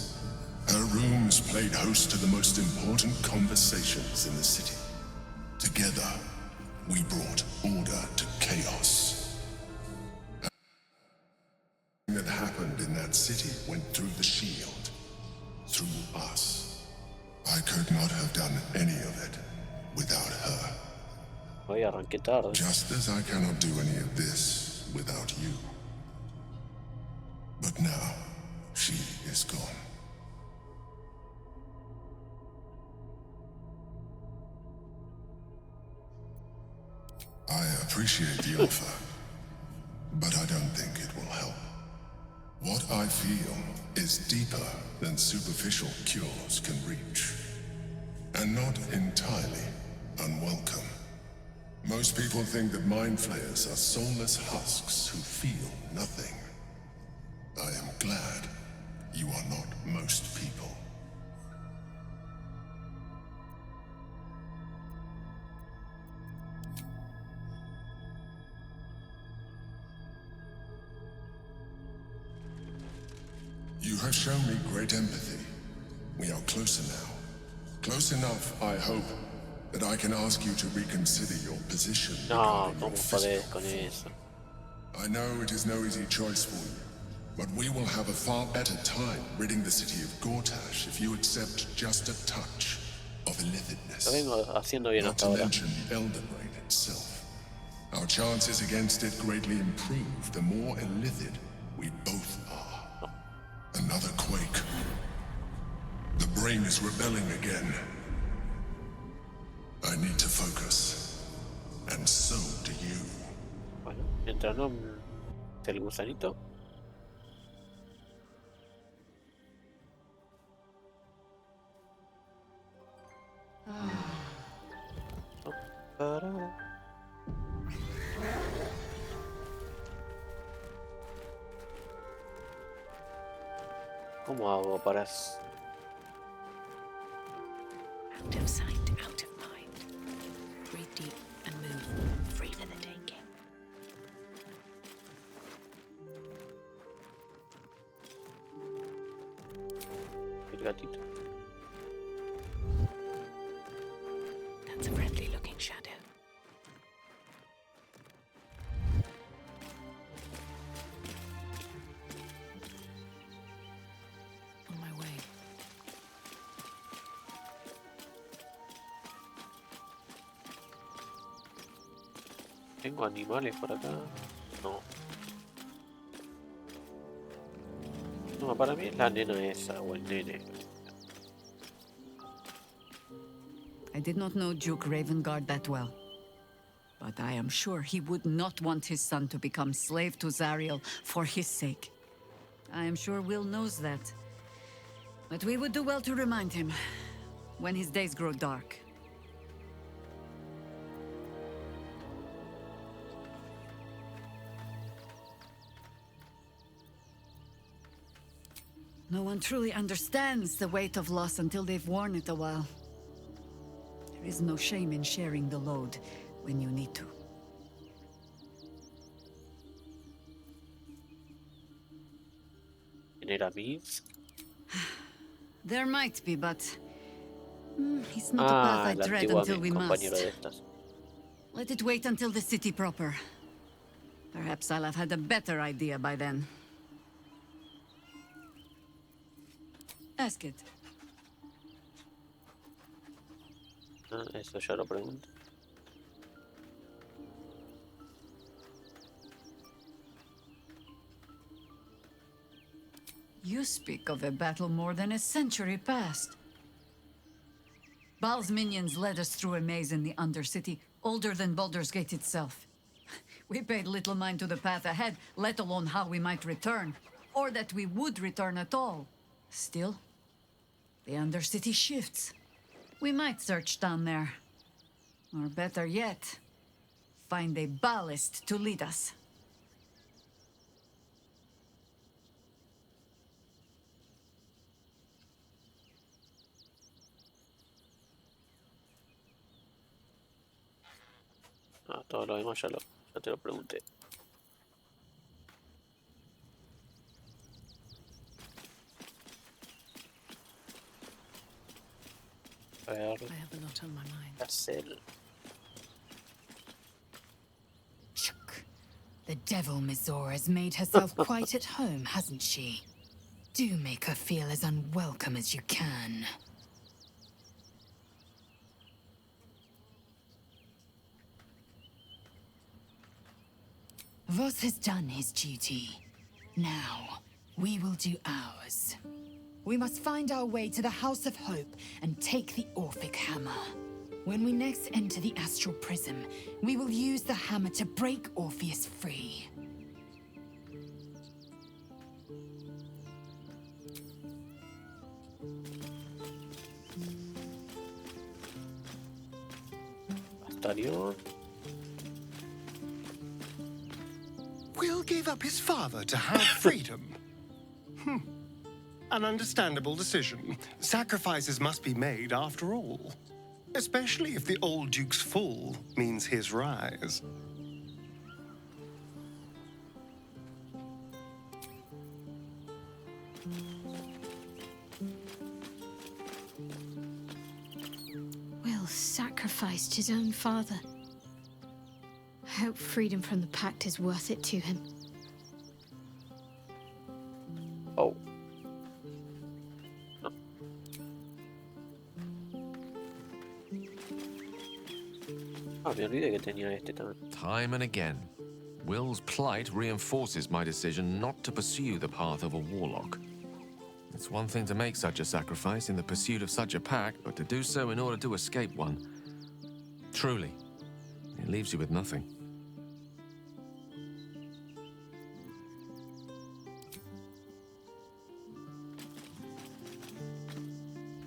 Her rooms played host to the most important conversations in the city. Together, we brought order to chaos. Everything that happened in that city went through the shield. Through us. I could not have done any of it without her. Hoy arranqué tarde. Just as I cannot do any of this without you. But now, she is gone. I appreciate the offer, but I don't think it will help. What I feel is deeper than superficial cures can reach, and not entirely unwelcome. Most people think that mind flayers are soulless husks who feel nothing. I am glad you are not most people. You have shown me great empathy. We are closer now. Close enough, I hope, that I can ask you to reconsider your position. No, ¿cómo podés con eso? I know it is no easy choice for you, but we will have a far better time ridding the city of Gortash if you accept just a touch of illithidness. Lo vengo haciendo bien hasta ahora. Not to mention the Elden Ring itself. Our chances against it greatly improve the more illithid we both are. Another quake. The brain is rebelling again. I need to focus. And so do you. Bueno, mientras no el gusanito. ¿Cómo hago para...? Out of sight, out of mind. Breathe deep and move, free for the taking. El gatito. That's a friendly looking shadow. On my way. ¿Tengo animales por acá? No. No, para mí es la nena esa o el nene. I did not know Duke Ravengard that well, but I am sure he would not want his son to become slave to Zariel for his sake. I am sure Will knows that. But we would do well to remind him when his days grow dark. No one truly understands the weight of loss until they've worn it a while. There is no shame in sharing the load when you need to. ¿Enemies? There might be, but it's not a path I tread until we must. Let it wait until the city proper. Perhaps I'll have had a better idea by then. Ask it. Eso ya lo pregunto. You speak of a battle more than a century past. Baal's minions led us through a maze in the Undercity, older than Baldur's Gate itself. We paid little mind to the path ahead, let alone how we might return, or that we would return at all. Still, the Undercity shifts. We might search down there. Or better yet, find a ballast to lead us. Ah, todo lo demás ya te lo pregunté. A ver. I have a lot on my mind. Cárcel. The devil Mizora has made herself quite at home, hasn't she? Do make her feel as unwelcome as you can. Voss has done his duty. Now, we will do ours. We must find our way to the House of Hope and take the Orphic Hammer. When we next enter the Astral Prism, we will use the hammer to break Orpheus free. Astarion. Will gave up his father to have freedom. An understandable decision. Sacrifices must be made after all. Especially if the old Duke's fall means his rise. Will sacrificed his own father. I hope freedom from the Pact is worth it to him. Oh. Me olvidé que tenía este también. Time and again, Will's plight reinforces my decision not to pursue the path of a warlock. It's one thing to make such a sacrifice in the pursuit of such a pact, but to do so in order to escape one. Truly, it leaves you with nothing.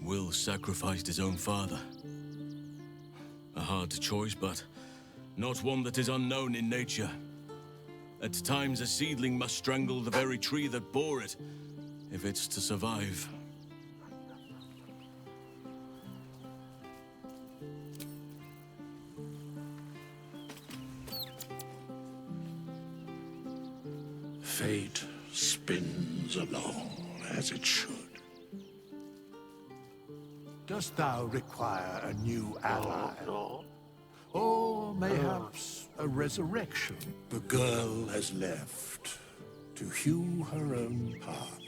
Will sacrificed his own father. A hard choice, but not one that is unknown in nature. At times, a seedling must strangle the very tree that bore it, if it's to survive. Fate spins along as it should. Dost thou require a new ally? Or mayhaps a resurrection? The girl has left to hew her own path.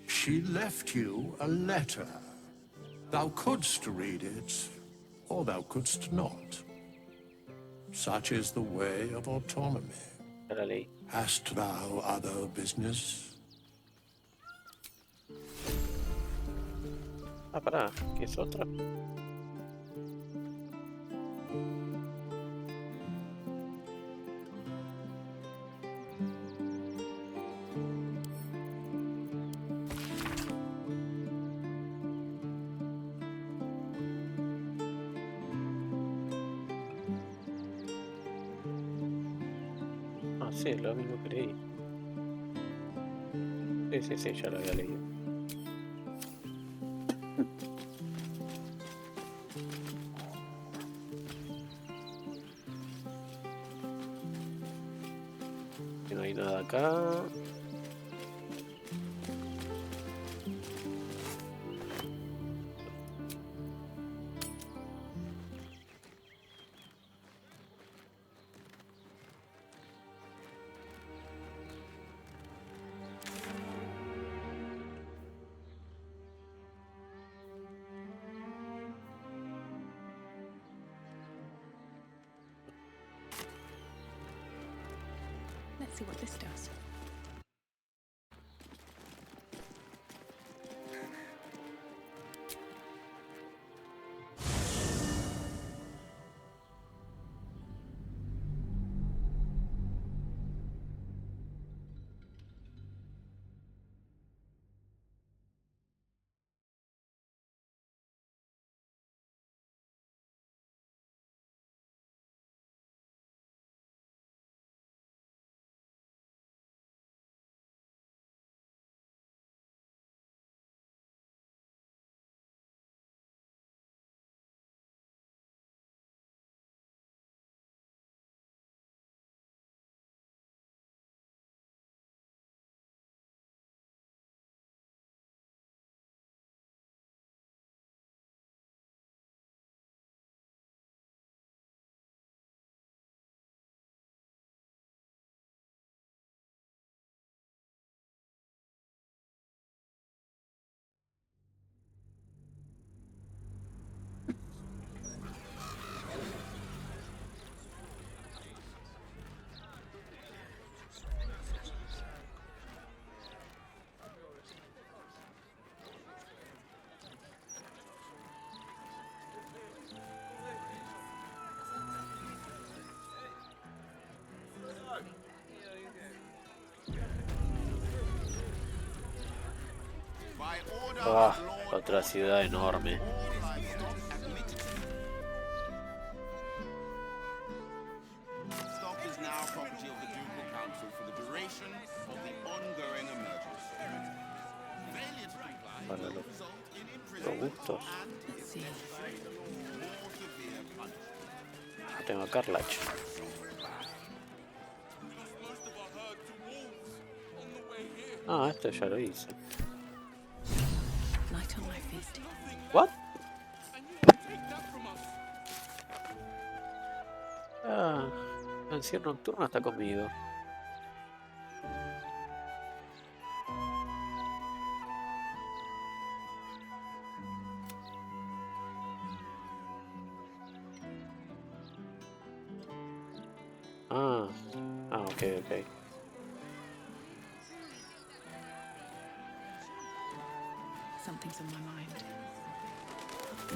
She left you a letter. Thou couldst read it, or thou couldst not. Such is the way of autonomy. Hast thou other business? Ah, pará, ¿qué es otra? Ah, sí, lo mismo que leí. Sí, ya lo había leído. No hay nada acá. Let's see what this does. Ah, otra ciudad enorme. Para los robustos. Tengo Carlach. Ah, esto ya lo hice. What? Ah, el encierro nocturno está conmigo. Okay. Something's on my mind.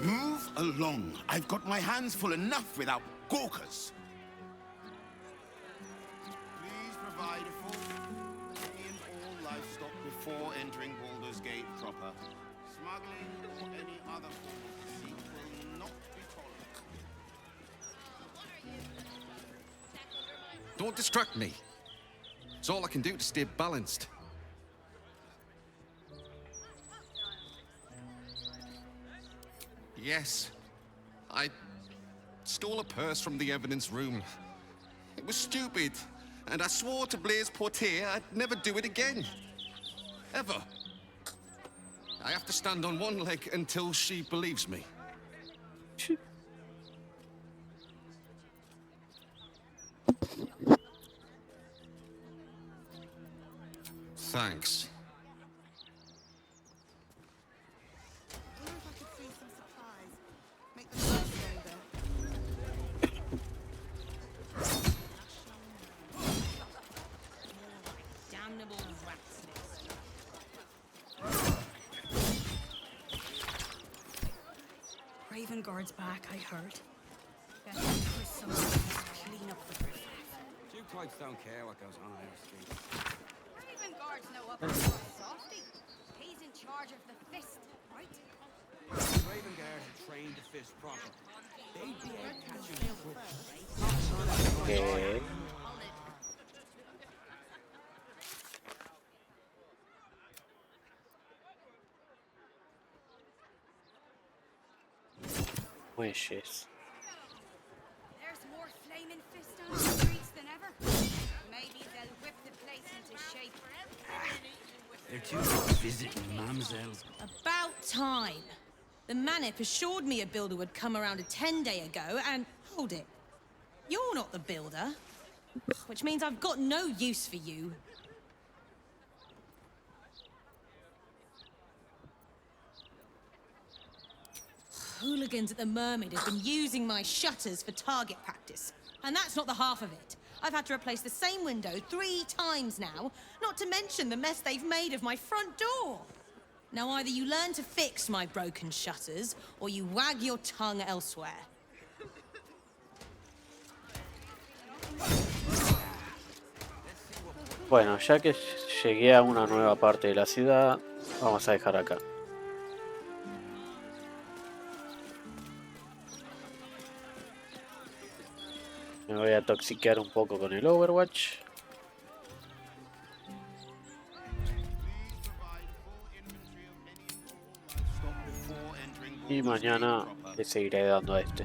Move along. I've got my hands full enough without gawkers. Please provide a full and all livestock before entering Baldur's Gate proper. Smuggling or any other form of deceit will not be tolerated. Don't distract me. It's all I can do to stay balanced. Yes, I stole a purse from the evidence room. It was stupid, and I swore to Blaise Portier I'd never do it again. Ever. I have to stand on one leg until she believes me. Thanks. Raven Guard's back, I heard. Better twist some clean up the riffraff. You types don't care what goes on in our streets. Raven Guard's no upper softy. He's in charge of the fist, right? Raven Guard are trained to fist proper. They'd be out catching crooks. Okay. Wishes. There's more flaming fists on the streets than ever. Maybe they'll whip the place into shape. They're too visiting mamsells. About time. The Manip assured me a builder would come around a 10-day ago, and hold it. You're not the builder. Which means I've got no use for you. Hooligans at the Mermaid have been using my shutters for target practice. And that's not the half of it. I've had to replace the same window 3 times now, not to mention the mess they've made of my front door. Now either you learn to fix my broken shutters, or you wag your tongue elsewhere. Bueno, ya que llegué a una nueva parte de la ciudad, vamos a dejar acá. Me voy a toxiquear un poco con el Overwatch. Y mañana le seguiré dando a este.